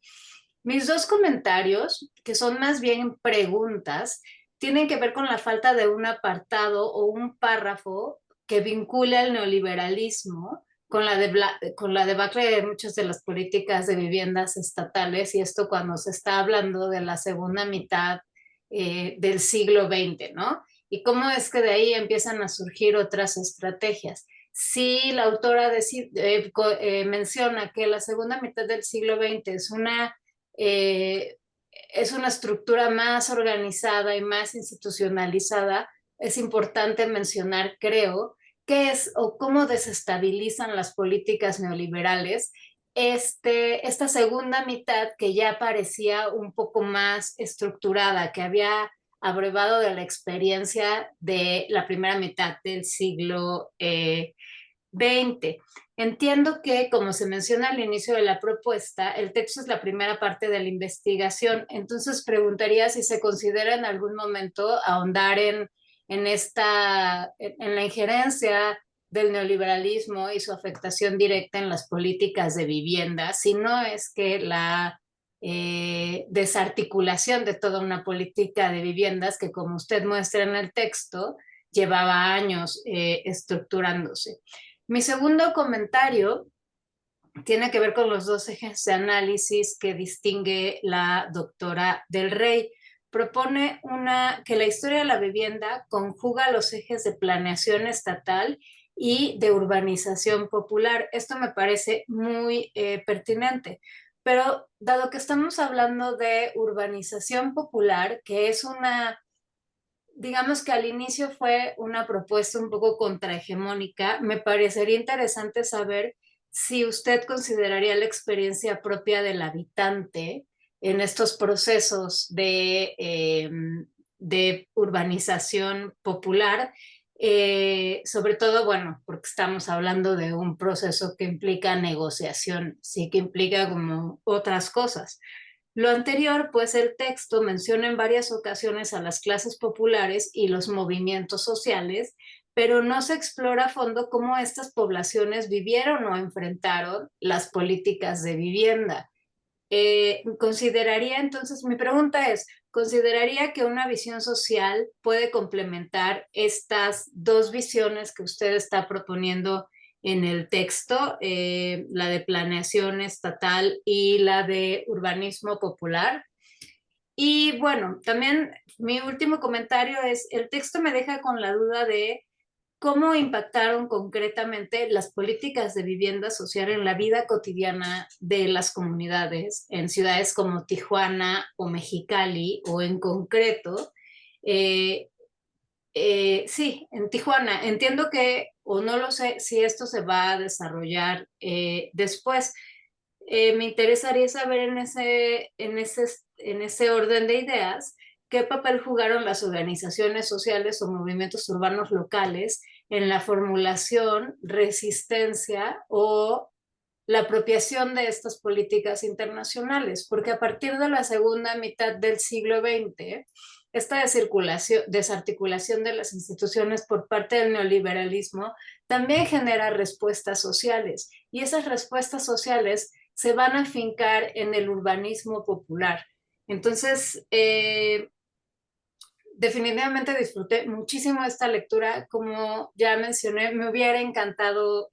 Mis dos comentarios, que son más bien preguntas, tienen que ver con la falta de un apartado o un párrafo que vincule el neoliberalismo con la debacle de muchas de las políticas de viviendas estatales, y esto cuando se está hablando de la segunda mitad del siglo XX, ¿no? Y cómo es que de ahí empiezan a surgir otras estrategias. Sí, la autora menciona que la segunda mitad del siglo XX es una estructura más organizada y más institucionalizada. Es importante mencionar, creo, qué es o cómo desestabilizan las políticas neoliberales esta segunda mitad que ya parecía un poco más estructurada, que había abrevado de la experiencia de la primera mitad del siglo XX. Entiendo que, como se menciona al inicio de la propuesta, el texto es la primera parte de la investigación, entonces preguntaría si se considera en algún momento ahondar en la injerencia del neoliberalismo y su afectación directa en las políticas de vivienda, si no es que la desarticulación de toda una política de viviendas que, como usted muestra en el texto, llevaba años estructurándose. Mi segundo comentario tiene que ver con los dos ejes de análisis que distingue la doctora Del Rey. Propone que la historia de la vivienda conjuga los ejes de planeación estatal y de urbanización popular. Esto me parece muy pertinente. Pero dado que estamos hablando de urbanización popular, que es digamos que al inicio fue una propuesta un poco contrahegemónica, me parecería interesante saber si usted consideraría la experiencia propia del habitante en estos procesos de urbanización popular, sobre todo, bueno, porque estamos hablando de un proceso que implica negociación, sí que implica como otras cosas. Lo anterior, pues el texto menciona en varias ocasiones a las clases populares y los movimientos sociales, pero no se explora a fondo cómo estas poblaciones vivieron o enfrentaron las políticas de vivienda. Entonces, mi pregunta es, ¿consideraría que una visión social puede complementar estas dos visiones que usted está proponiendo en el texto, la de planeación estatal y la de urbanismo popular? Y bueno, también mi último comentario es, el texto me deja con la duda de cómo impactaron concretamente las políticas de vivienda social en la vida cotidiana de las comunidades en ciudades como Tijuana o Mexicali, o en concreto, sí, en Tijuana. Entiendo que, o no lo sé, si esto se va a desarrollar después. Me interesaría saber en ese orden de ideas, qué papel jugaron las organizaciones sociales o movimientos urbanos locales en la formulación, resistencia o la apropiación de estas políticas internacionales, porque a partir de la segunda mitad del siglo XX, esta desarticulación de las instituciones por parte del neoliberalismo también genera respuestas sociales, y esas respuestas sociales se van a fincar en el urbanismo popular. Entonces, definitivamente disfruté muchísimo esta lectura. Como ya mencioné, me hubiera encantado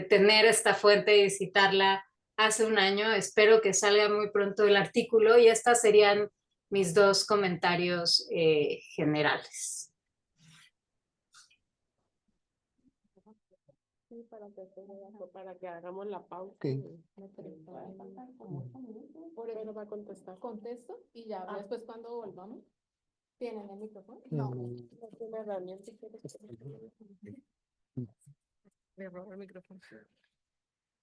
tener esta fuente y citarla hace un año. Espero que salga muy pronto el artículo y estas serían mis dos comentarios generales. Para que hagamos la pausa. Ok. Por eso va a contestar. Contesto y ya después cuando volvamos. ¿Tienen el micrófono? No. No tiene herramienta. Me robo el micrófono.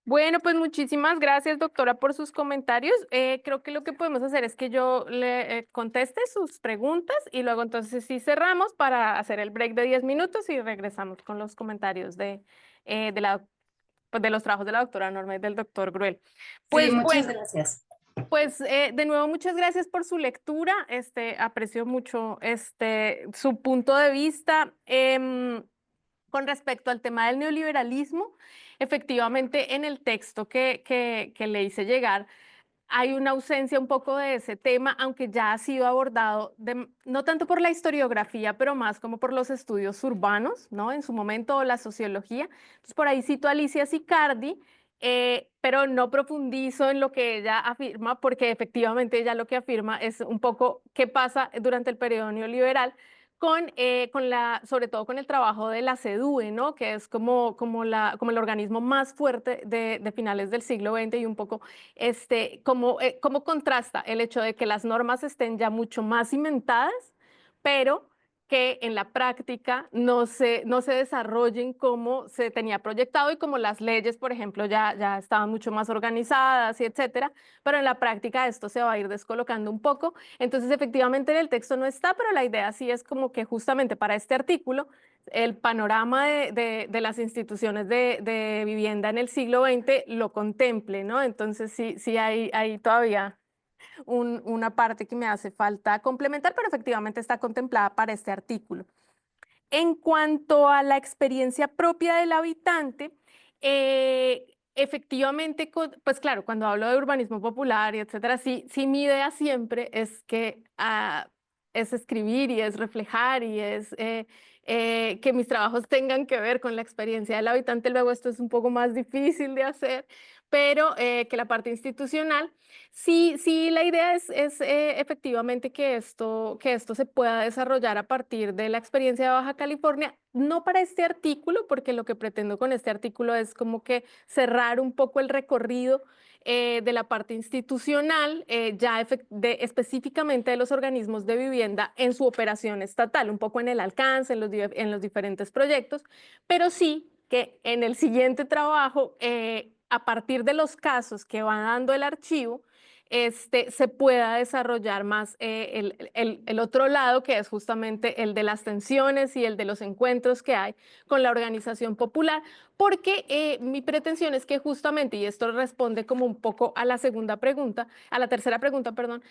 Bueno, pues muchísimas gracias, doctora, por sus comentarios. Creo que lo que podemos hacer es que yo le conteste sus preguntas y luego entonces sí cerramos para hacer el break de 10 minutos y regresamos con los comentarios de los trabajos de la doctora Norma y del doctor Gruel. Pues Sí, muchas bueno, gracias. pues de nuevo muchas gracias por su lectura. Aprecio mucho su punto de vista. Con respecto al tema del neoliberalismo, efectivamente en el texto que le hice llegar, hay una ausencia un poco de ese tema, aunque ya ha sido abordado no tanto por la historiografía, pero más como por los estudios urbanos, ¿no? En su momento, o la sociología. Entonces, por ahí cito a Alicia Sicardi, pero no profundizo en lo que ella afirma, porque efectivamente ella lo que afirma es un poco qué pasa durante el periodo neoliberal sobre todo con el trabajo de la CEDUE, ¿no? Que es como el organismo más fuerte de finales del siglo XX y un poco cómo contrasta el hecho de que las normas estén ya mucho más cimentadas, pero que en la práctica no se desarrollen como se tenía proyectado y como las leyes, por ejemplo, ya estaban mucho más organizadas y etcétera, pero en la práctica esto se va a ir descolocando un poco. Entonces, efectivamente en el texto no está, pero la idea sí es como que justamente para este artículo el panorama de las instituciones de vivienda en el siglo XX lo contemple, ¿no? Entonces sí hay todavía una parte que me hace falta complementar, pero efectivamente está contemplada para este artículo. En cuanto a la experiencia propia del habitante, efectivamente, pues claro, cuando hablo de urbanismo popular y etcétera, sí mi idea siempre es que es escribir y es reflejar y es que mis trabajos tengan que ver con la experiencia del habitante. Luego esto es un poco más difícil de hacer, pero que la parte institucional, sí, la idea es efectivamente que esto se pueda desarrollar a partir de la experiencia de Baja California, no para este artículo, porque lo que pretendo con este artículo es como que cerrar un poco el recorrido de la parte institucional, específicamente de los organismos de vivienda en su operación estatal, un poco en el alcance, en los diferentes proyectos, pero sí que en el siguiente trabajo, a partir de los casos que va dando el archivo, se pueda desarrollar más el otro lado, que es justamente el de las tensiones y el de los encuentros que hay con la organización popular, porque mi pretensión es que justamente, y esto responde como un poco a la tercera pregunta, perdón,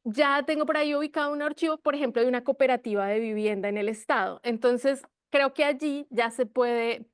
ya tengo por ahí ubicado un archivo, por ejemplo, de una cooperativa de vivienda en el estado. Entonces, creo que allí ya se puede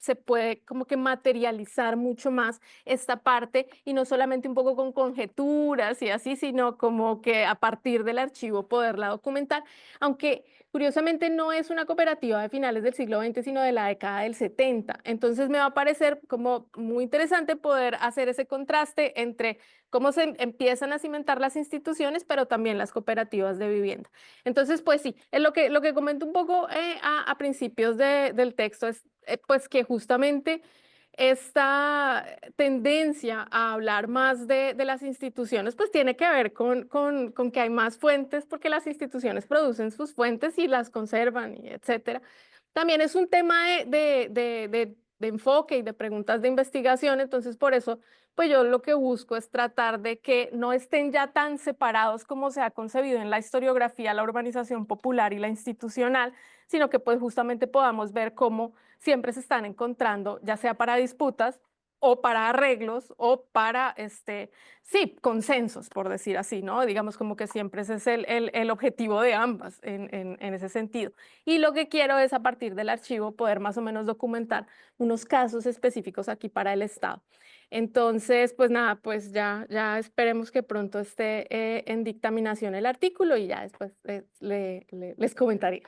como que materializar mucho más esta parte y no solamente un poco con conjeturas y así, sino como que a partir del archivo poderla documentar, aunque curiosamente no es una cooperativa de finales del siglo XX, sino de la década del 70. Entonces me va a parecer como muy interesante poder hacer ese contraste entre cómo se empiezan a cimentar las instituciones, pero también las cooperativas de vivienda. Entonces, pues sí, es lo que comento un poco a principios del texto es pues que justamente esta tendencia a hablar más de las instituciones, pues tiene que ver con que hay más fuentes, porque las instituciones producen sus fuentes y las conservan, y etcétera. También es un tema de enfoque y de preguntas de investigación, entonces por eso, pues yo lo que busco es tratar de que no estén ya tan separados como se ha concebido en la historiografía, la urbanización popular y la institucional, sino que pues justamente podamos ver cómo siempre se están encontrando, ya sea para disputas o para arreglos o para, sí, consensos, por decir así, ¿no? Digamos como que siempre ese es el objetivo de ambas en ese sentido. Y lo que quiero es a partir del archivo poder más o menos documentar unos casos específicos aquí para el Estado. Entonces, pues nada, pues ya esperemos que pronto esté en dictaminación el artículo y ya después les comentaré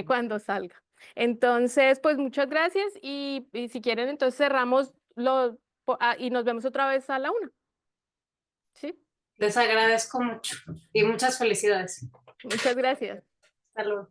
cuando salga. Entonces, pues muchas gracias y si quieren, entonces cerramos y nos vemos otra vez a la 1. ¿Sí? Les agradezco mucho y muchas felicidades. Muchas gracias. Hasta luego.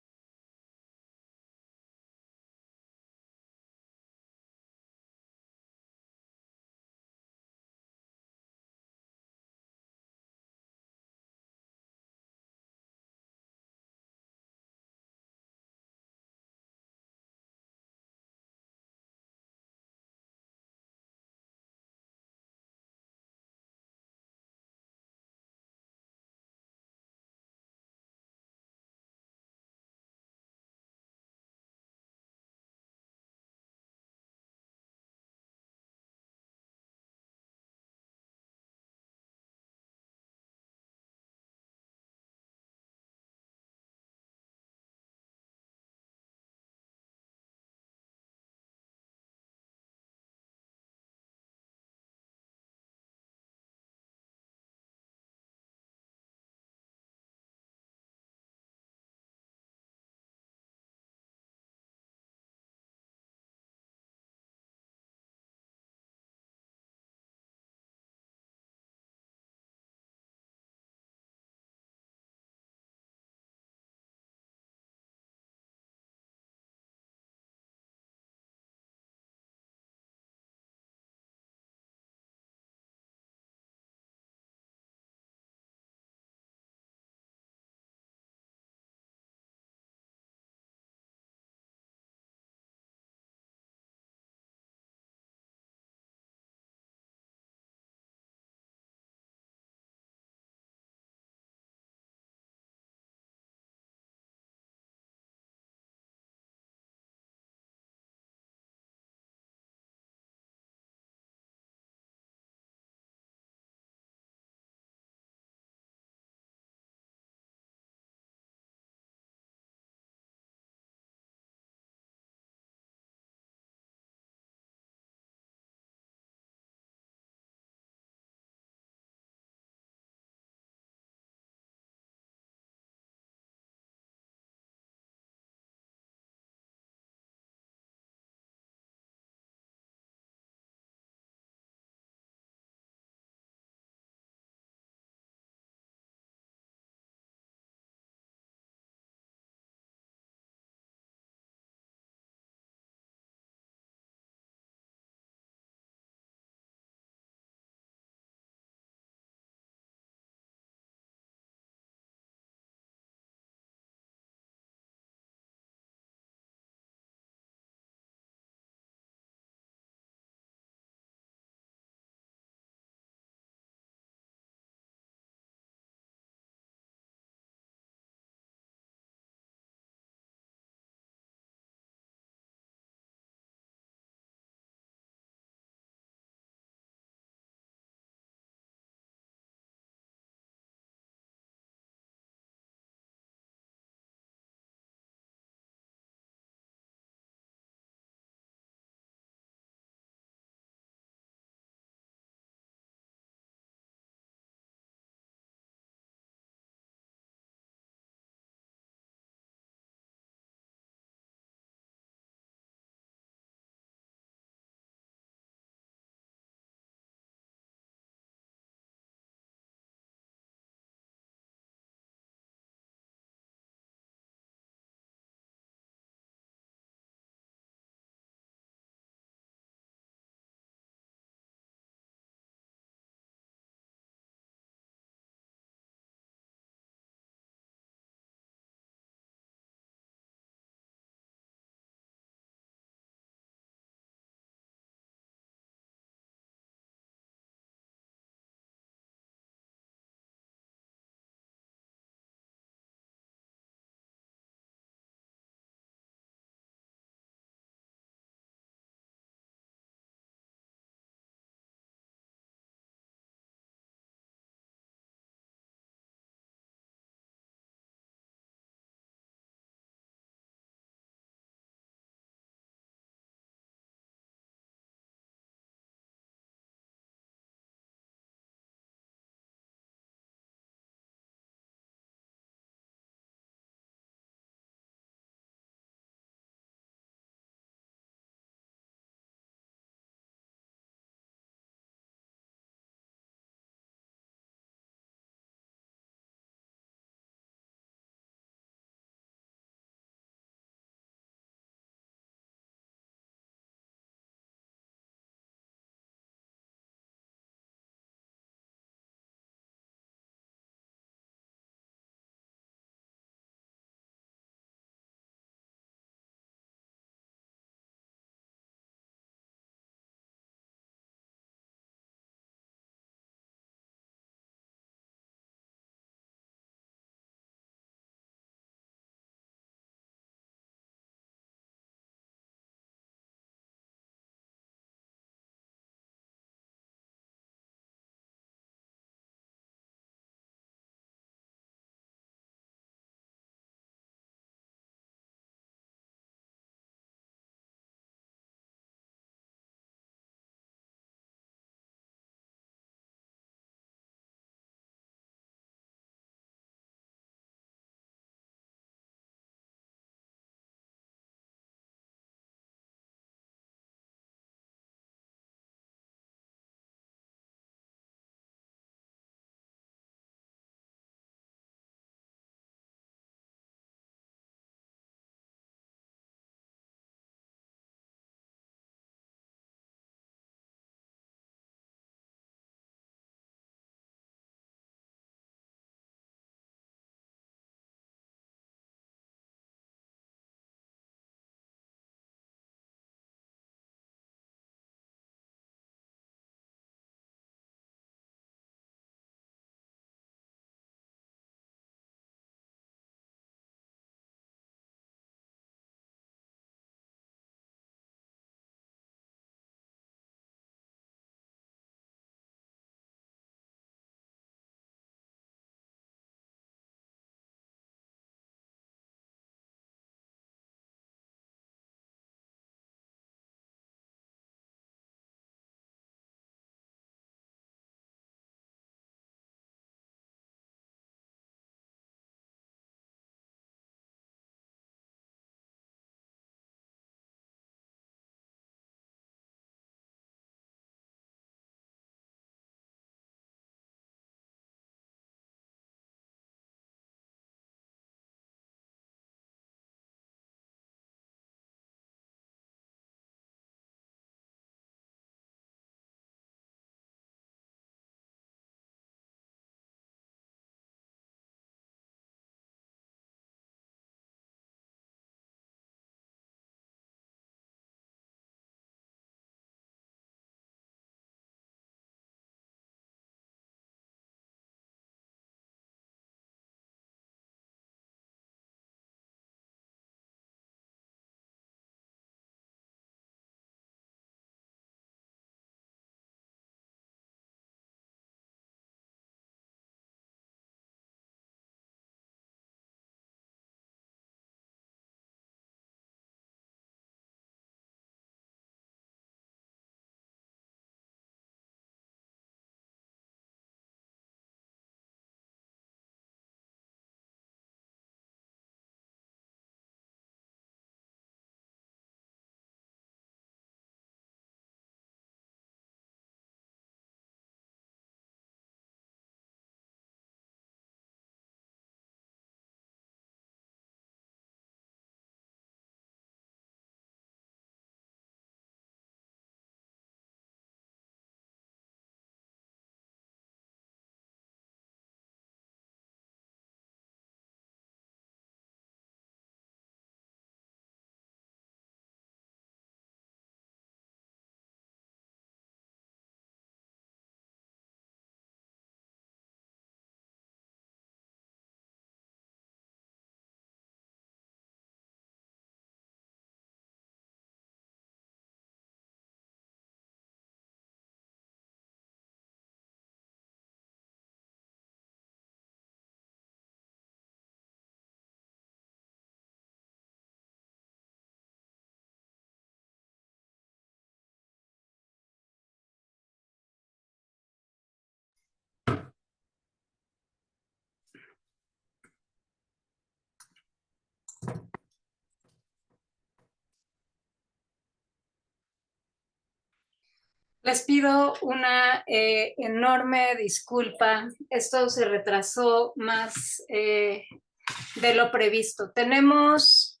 Les pido una enorme disculpa. Esto se retrasó más de lo previsto. Tenemos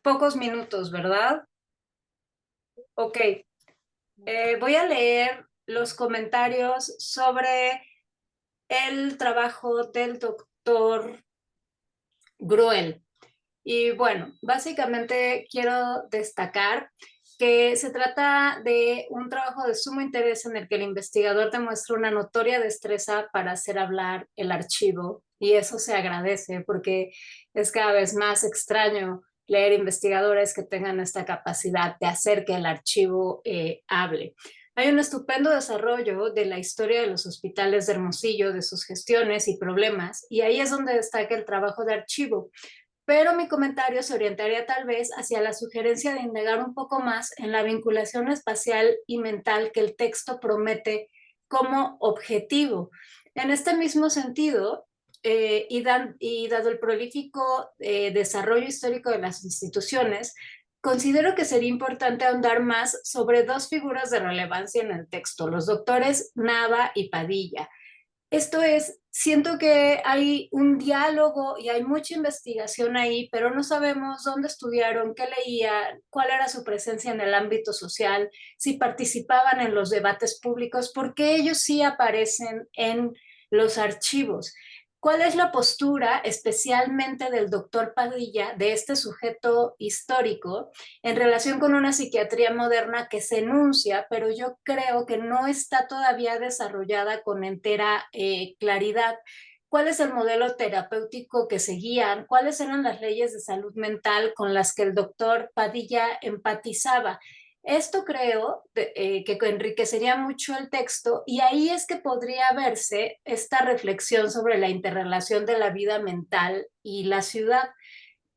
pocos minutos, ¿verdad? Ok. Voy a leer los comentarios sobre el trabajo del doctor Gruel. Y bueno, básicamente quiero destacar que se trata de un trabajo de sumo interés en el que el investigador demuestra una notoria destreza para hacer hablar el archivo, y eso se agradece porque es cada vez más extraño leer investigadores que tengan esta capacidad de hacer que el archivo hable. Hay un estupendo desarrollo de la historia de los hospitales de Hermosillo, de sus gestiones y problemas, y ahí es donde destaca el trabajo de archivo. Pero mi comentario se orientaría tal vez hacia la sugerencia de indagar un poco más en la vinculación espacial y mental que el texto promete como objetivo. En este mismo sentido, y dado el prolífico desarrollo histórico de las instituciones, considero que sería importante ahondar más sobre dos figuras de relevancia en el texto, los doctores Nava y Padilla. Esto es, siento que hay un diálogo y hay mucha investigación ahí, pero no sabemos dónde estudiaron, qué leían, cuál era su presencia en el ámbito social, si participaban en los debates públicos, porque ellos sí aparecen en los archivos. ¿Cuál es la postura especialmente del doctor Padilla, de este sujeto histórico, en relación con una psiquiatría moderna que se enuncia, pero yo creo que no está todavía desarrollada con entera claridad? ¿Cuál es el modelo terapéutico que seguían? ¿Cuáles eran las leyes de salud mental con las que el doctor Padilla empatizaba? Esto creo que enriquecería mucho el texto, y ahí es que podría verse esta reflexión sobre la interrelación de la vida mental y la ciudad.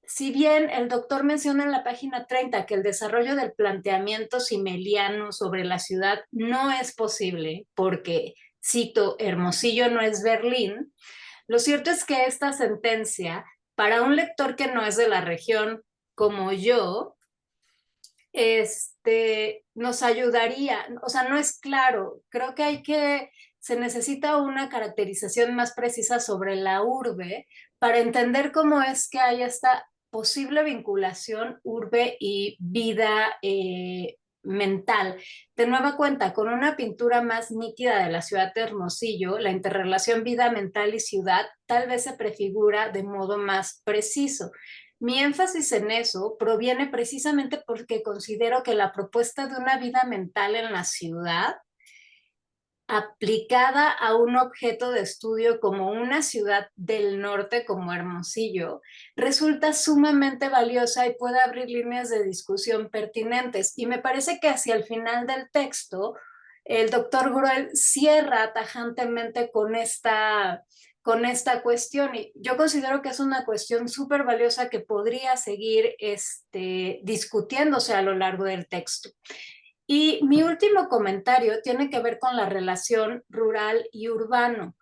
Si bien el doctor menciona en la página 30 que el desarrollo del planteamiento simeliano sobre la ciudad no es posible porque, cito, Hermosillo no es Berlín, lo cierto es que esta sentencia, para un lector que no es de la región como yo, nos ayudaría, o sea, no es claro, creo que se necesita una caracterización más precisa sobre la urbe para entender cómo es que hay esta posible vinculación urbe y vida mental. De nueva cuenta, con una pintura más nítida de la ciudad de Hermosillo, la interrelación vida mental y ciudad tal vez se prefigura de modo más preciso. Mi énfasis en eso proviene precisamente porque considero que la propuesta de una vida mental en la ciudad, aplicada a un objeto de estudio como una ciudad del norte como Hermosillo, resulta sumamente valiosa y puede abrir líneas de discusión pertinentes. Y me parece que hacia el final del texto, el doctor Gruel cierra tajantemente con esta cuestión, y yo considero que es una cuestión súper valiosa que podría seguir discutiéndose a lo largo del texto. Y mi último comentario tiene que ver con la relación rural y urbano.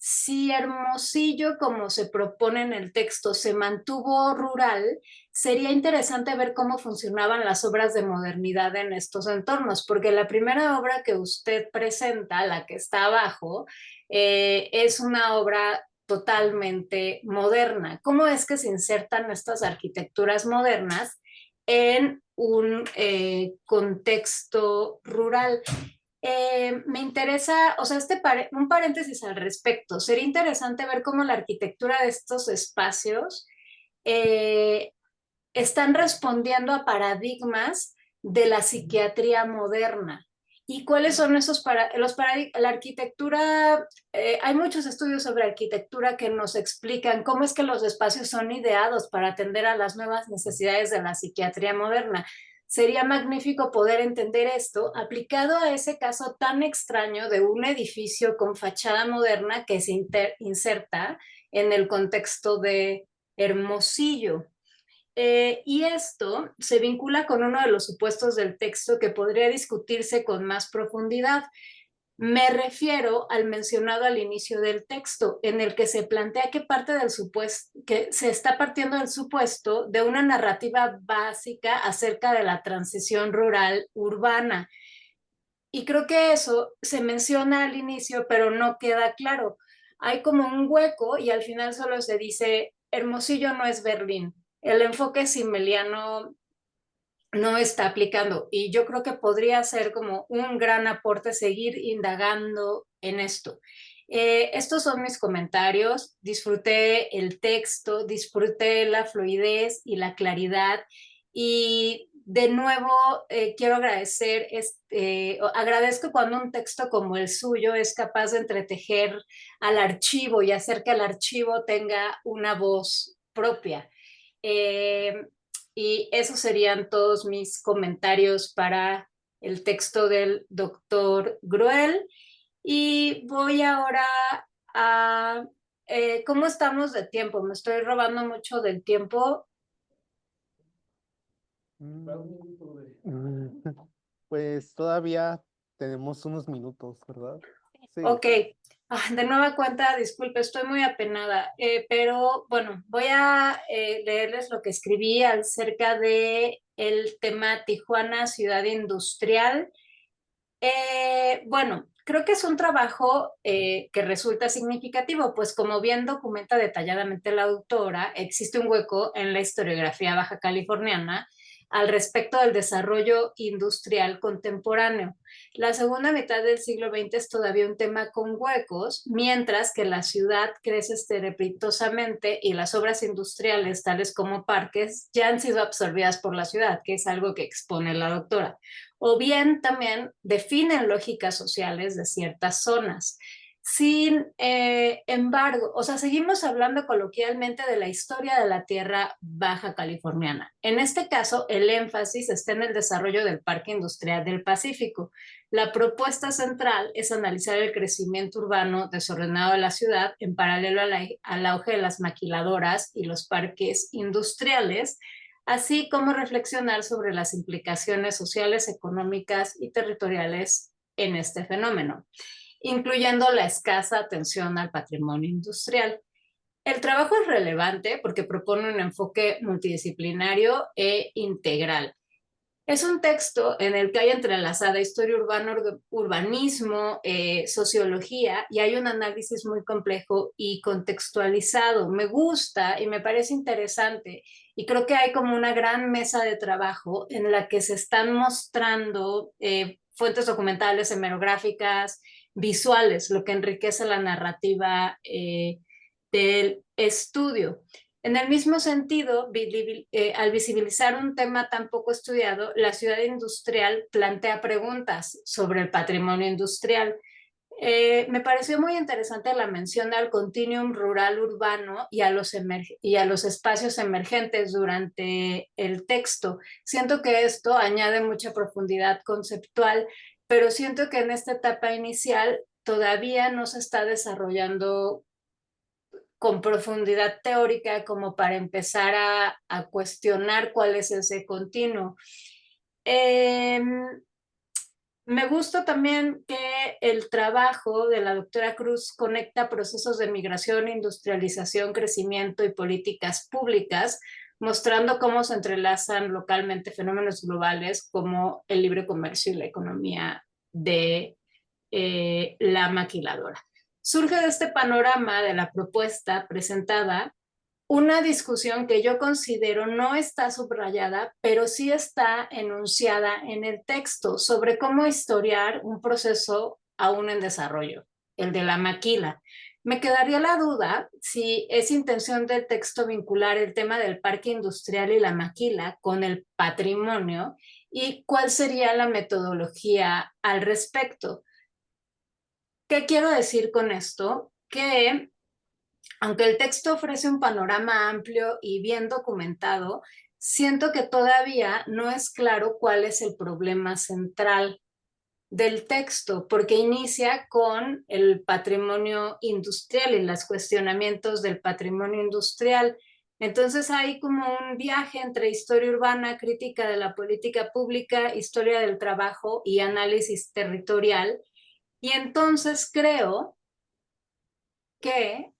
Si Hermosillo, como se propone en el texto, se mantuvo rural, sería interesante ver cómo funcionaban las obras de modernidad en estos entornos, porque la primera obra que usted presenta, la que está abajo, es una obra totalmente moderna. ¿Cómo es que se insertan estas arquitecturas modernas en un contexto rural? Me interesa, o sea, un paréntesis al respecto. Sería interesante ver cómo la arquitectura de estos espacios están respondiendo a paradigmas de la psiquiatría moderna. ¿Y cuáles son esos la arquitectura? Hay muchos estudios sobre arquitectura que nos explican cómo es que los espacios son ideados para atender a las nuevas necesidades de la psiquiatría moderna. Sería magnífico poder entender esto aplicado a ese caso tan extraño de un edificio con fachada moderna que se inserta en el contexto de Hermosillo. Y esto se vincula con uno de los supuestos del texto que podría discutirse con más profundidad. Me refiero al mencionado al inicio del texto, en el que se plantea que que se está partiendo del supuesto de una narrativa básica acerca de la transición rural-urbana. Y creo que eso se menciona al inicio, pero no queda claro. Hay como un hueco y al final solo se dice, Hermosillo no es Berlín. El enfoque simmeliano no está aplicando y yo creo que podría ser como un gran aporte seguir indagando en esto. Estos son mis comentarios. Disfruté el texto, disfruté la fluidez y la claridad y de nuevo quiero agradecer, agradezco cuando un texto como el suyo es capaz de entretejer al archivo y hacer que el archivo tenga una voz propia. Eh, y esos serían todos mis comentarios para el texto del doctor Gruel. Y voy ahora a... ¿cómo estamos de tiempo? Me estoy robando mucho del tiempo. Pues todavía tenemos unos minutos, ¿verdad? Sí. Ok. De nueva cuenta, disculpe, estoy muy apenada, pero bueno, voy a leerles lo que escribí acerca de el tema Tijuana, ciudad industrial. Bueno, creo que es un trabajo que resulta significativo, pues como bien documenta detalladamente la autora, existe un hueco en la historiografía baja californiana al respecto del desarrollo industrial contemporáneo. La segunda mitad del siglo XX es todavía un tema con huecos, mientras que la ciudad crece estrepitosamente y las obras industriales, tales como parques, ya han sido absorbidas por la ciudad, que es algo que expone la doctora. O bien también definen lógicas sociales de ciertas zonas. Sin embargo, o sea, seguimos hablando coloquialmente de la historia de la tierra baja californiana. En este caso, el énfasis está en el desarrollo del Parque Industrial del Pacífico. La propuesta central es analizar el crecimiento urbano desordenado de la ciudad en paralelo al auge de las maquiladoras y los parques industriales, así como reflexionar sobre las implicaciones sociales, económicas y territoriales en este fenómeno, incluyendo la escasa atención al patrimonio industrial. El trabajo es relevante porque propone un enfoque multidisciplinario e integral. Es un texto en el que hay entrelazada historia urbana, urbanismo, sociología, y hay un análisis muy complejo y contextualizado. Me gusta y me parece interesante, y creo que hay como una gran mesa de trabajo en la que se están mostrando fuentes documentales, hemerográficas, visuales, lo que enriquece la narrativa del estudio. En el mismo sentido, al visibilizar un tema tan poco estudiado, la ciudad industrial plantea preguntas sobre el patrimonio industrial. Me pareció muy interesante la mención al continuum rural-urbano y a los espacios emergentes durante el texto. Siento que esto añade mucha profundidad conceptual, pero siento que en esta etapa inicial todavía no se está desarrollando con profundidad teórica como para empezar a cuestionar cuál es ese continuo. Me gusta también que el trabajo de la doctora Cruz conecta procesos de migración, industrialización, crecimiento y políticas públicas, mostrando cómo se entrelazan localmente fenómenos globales como el libre comercio y la economía de la maquiladora. Surge de este panorama de la propuesta presentada una discusión que yo considero no está subrayada, pero sí está enunciada en el texto sobre cómo historiar un proceso aún en desarrollo, el de la maquila. Me quedaría la duda si es intención del texto vincular el tema del parque industrial y la maquila con el patrimonio y cuál sería la metodología al respecto. ¿Qué quiero decir con esto? Que aunque el texto ofrece un panorama amplio y bien documentado, siento que todavía no es claro cuál es el problema central del texto, porque inicia con el patrimonio industrial y los cuestionamientos del patrimonio industrial. Entonces hay como un viaje entre historia urbana, crítica de la política pública, historia del trabajo y análisis territorial. Y entonces creo que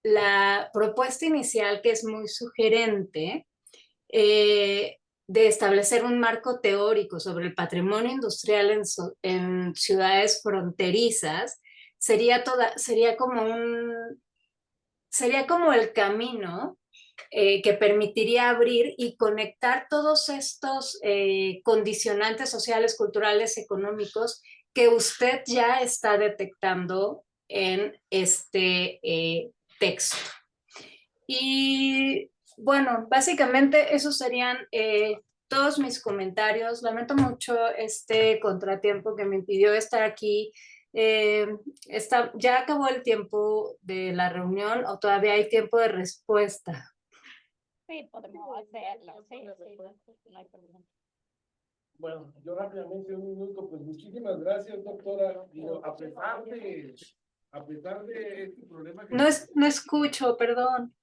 la propuesta inicial, que es muy sugerente, de establecer un marco teórico sobre el patrimonio industrial en ciudades fronterizas, sería sería como el camino que permitiría abrir y conectar todos estos condicionantes sociales, culturales, económicos que usted ya está detectando en este texto. Y bueno, básicamente esos serían todos mis comentarios. Lamento mucho este contratiempo que me impidió estar aquí. ¿Ya acabó el tiempo de la reunión o todavía hay tiempo de respuesta? Sí, podemos hacerlo, sí, sí, no hay problema. Bueno, yo rápidamente un minuto, pues muchísimas gracias, doctora. Digo, a pesar de este problema que... No escucho, perdón.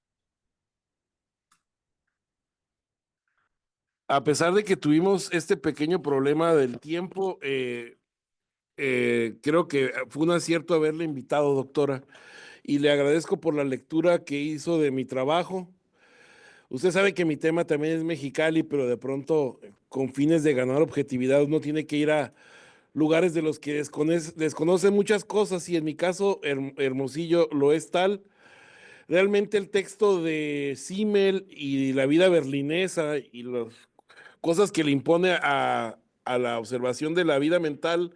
A pesar de que tuvimos este pequeño problema del tiempo, creo que fue un acierto haberle invitado, doctora, y le agradezco por la lectura que hizo de mi trabajo. Usted sabe que mi tema también es Mexicali, pero de pronto, con fines de ganar objetividad, uno tiene que ir a lugares de los que desconoce muchas cosas, y en mi caso, Hermosillo lo es tal. Realmente el texto de Simmel y la vida berlinesa y las cosas que le impone a la observación de la vida mental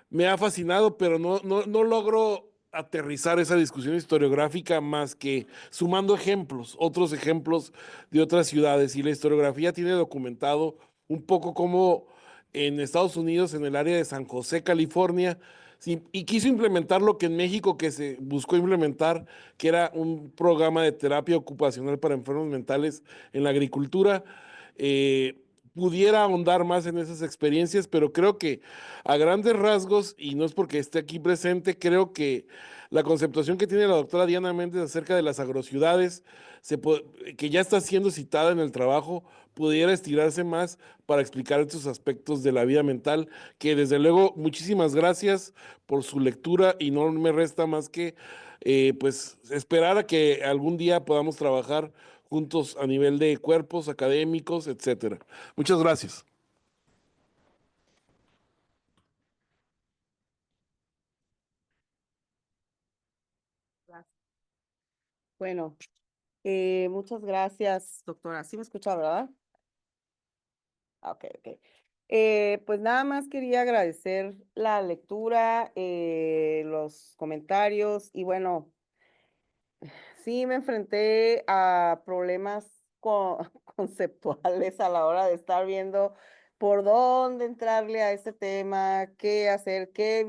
me ha fascinado, pero no logro aterrizar esa discusión historiográfica más que sumando ejemplos, otros ejemplos de otras ciudades. Y la historiografía tiene documentado un poco como en Estados Unidos, en el área de San José, California, sí, y quiso implementar lo que en México que se buscó implementar, que era un programa de terapia ocupacional para enfermos mentales en la agricultura. Pudiera ahondar más en esas experiencias, pero creo que a grandes rasgos, y no es porque esté aquí presente, creo que la conceptuación que tiene la doctora Diana Méndez acerca de las agrociudades, que ya está siendo citada en el trabajo, pudiera estirarse más para explicar estos aspectos de la vida mental, que desde luego muchísimas gracias por su lectura, y no me resta más que pues esperar a que algún día podamos trabajar juntos a nivel de cuerpos académicos, etcétera. Muchas gracias. Bueno, muchas gracias, doctora. ¿Sí me escucha, verdad? Ok, ok. Pues nada más quería agradecer la lectura, los comentarios y bueno, sí me enfrenté a problemas conceptuales a la hora de estar viendo por dónde entrarle a este tema, qué hacer, qué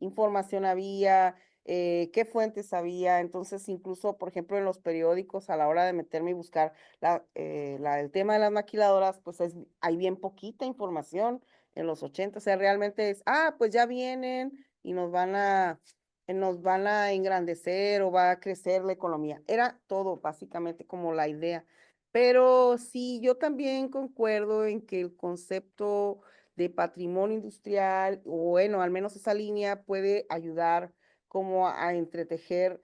información había, qué fuentes había. Entonces, incluso, por ejemplo, en los periódicos, a la hora de meterme y buscar el tema de las maquiladoras, pues hay bien poquita información en los 80. O sea, realmente es, pues ya vienen y nos van a engrandecer o va a crecer la economía. Era todo básicamente como la idea. Pero sí, yo también concuerdo en que el concepto de patrimonio industrial, o bueno, al menos esa línea puede ayudar como a entretejer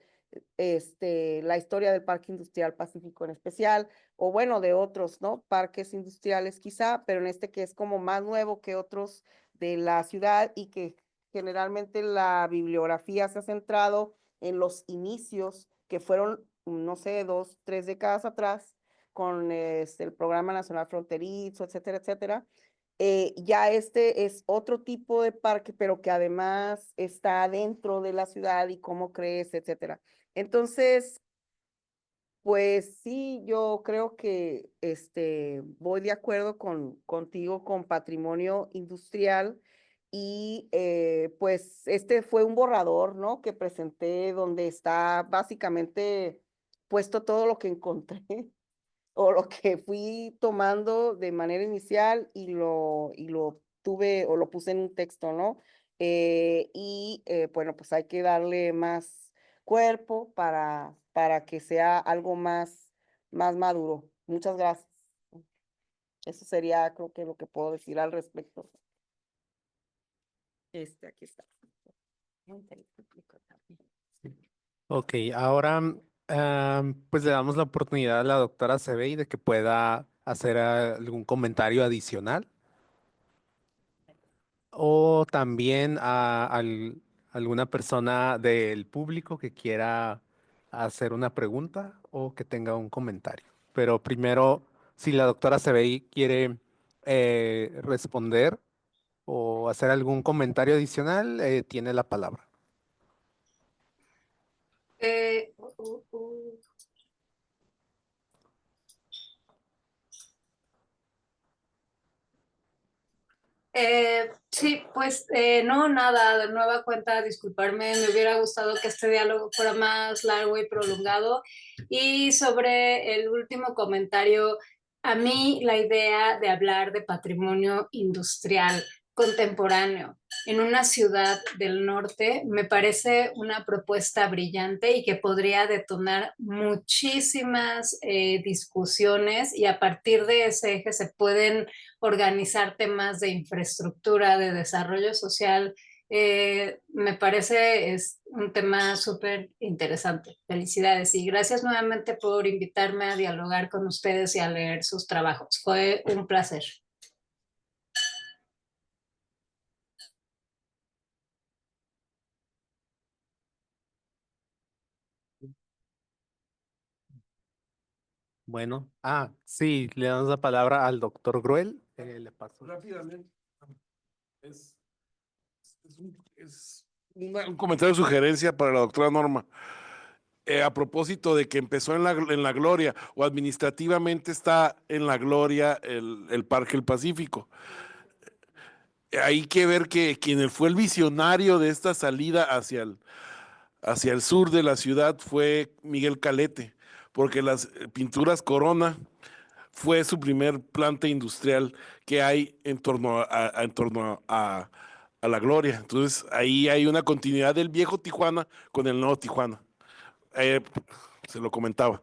la historia del Parque Industrial Pacífico en especial, o bueno, de otros, ¿no? Parques industriales quizá, pero en este que es como más nuevo que otros de la ciudad y que generalmente la bibliografía se ha centrado en los inicios que fueron, no sé, 2, 3 décadas atrás, con el Programa Nacional Fronterizo, etcétera, etcétera. Ya este es otro tipo de parque, pero que además está dentro de la ciudad y cómo crece, etcétera. Entonces, pues sí, yo creo que voy de acuerdo contigo con patrimonio industrial y pues este fue un borrador, ¿no? Que presenté donde está básicamente puesto todo lo que encontré o lo que fui tomando de manera inicial y lo tuve o lo puse en un texto, ¿no? Bueno, pues hay que darle más cuerpo para que sea algo más maduro. Muchas gracias. Eso sería, creo que lo que puedo decir al respecto. Aquí está. Ok, ahora pues le damos la oportunidad a la doctora Sebey de que pueda hacer algún comentario adicional. O también alguna persona del público que quiera hacer una pregunta o que tenga un comentario. Pero primero, si la doctora Sebey quiere responder o hacer algún comentario adicional, tiene la palabra. Eh, uh, uh, uh. Sí, pues no, nada, de nueva cuenta, disculparme, me hubiera gustado que este diálogo fuera más largo y prolongado. Y sobre el último comentario, a mí la idea de hablar de patrimonio industrial contemporáneo en una ciudad del norte me parece una propuesta brillante y que podría detonar muchísimas discusiones y a partir de ese eje se pueden organizar temas de infraestructura, de desarrollo social. Me parece es un tema súper interesante. Felicidades y gracias nuevamente por invitarme a dialogar con ustedes y a leer sus trabajos. Fue un placer. Bueno, sí, le damos la palabra al doctor Gruel. Le paso. Rápidamente. Es un comentario de sugerencia para la doctora Norma. A propósito de que empezó en la gloria o administrativamente está en la gloria el Parque El Pacífico. Hay que ver que quien fue el visionario de esta salida hacia el sur de la ciudad fue Miguel Calete, porque las pinturas Corona fue su primer planta industrial que hay en torno a la gloria. Entonces ahí hay una continuidad del viejo Tijuana con el nuevo Tijuana. Eh, Se lo comentaba.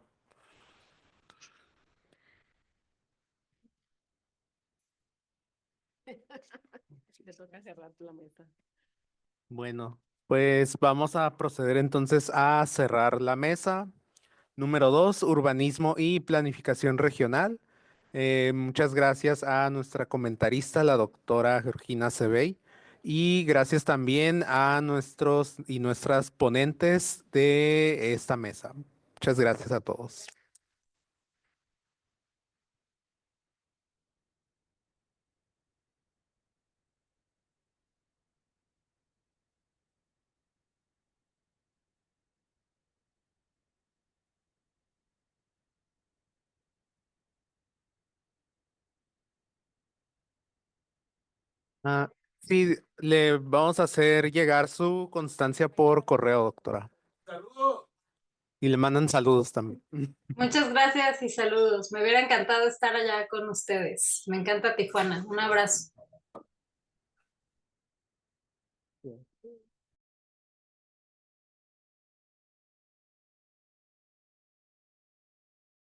Le toca cerrar la mesa. Bueno, pues vamos a proceder entonces a cerrar la mesa. Número 2, urbanismo y planificación regional. Muchas gracias a nuestra comentarista, la doctora Georgina Sebey, y gracias también a nuestros y nuestras ponentes de esta mesa. Muchas gracias a todos. Sí, le vamos a hacer llegar su constancia por correo, doctora. Saludos. Y le mandan saludos también. Muchas gracias y saludos. Me hubiera encantado estar allá con ustedes. Me encanta Tijuana. Un abrazo.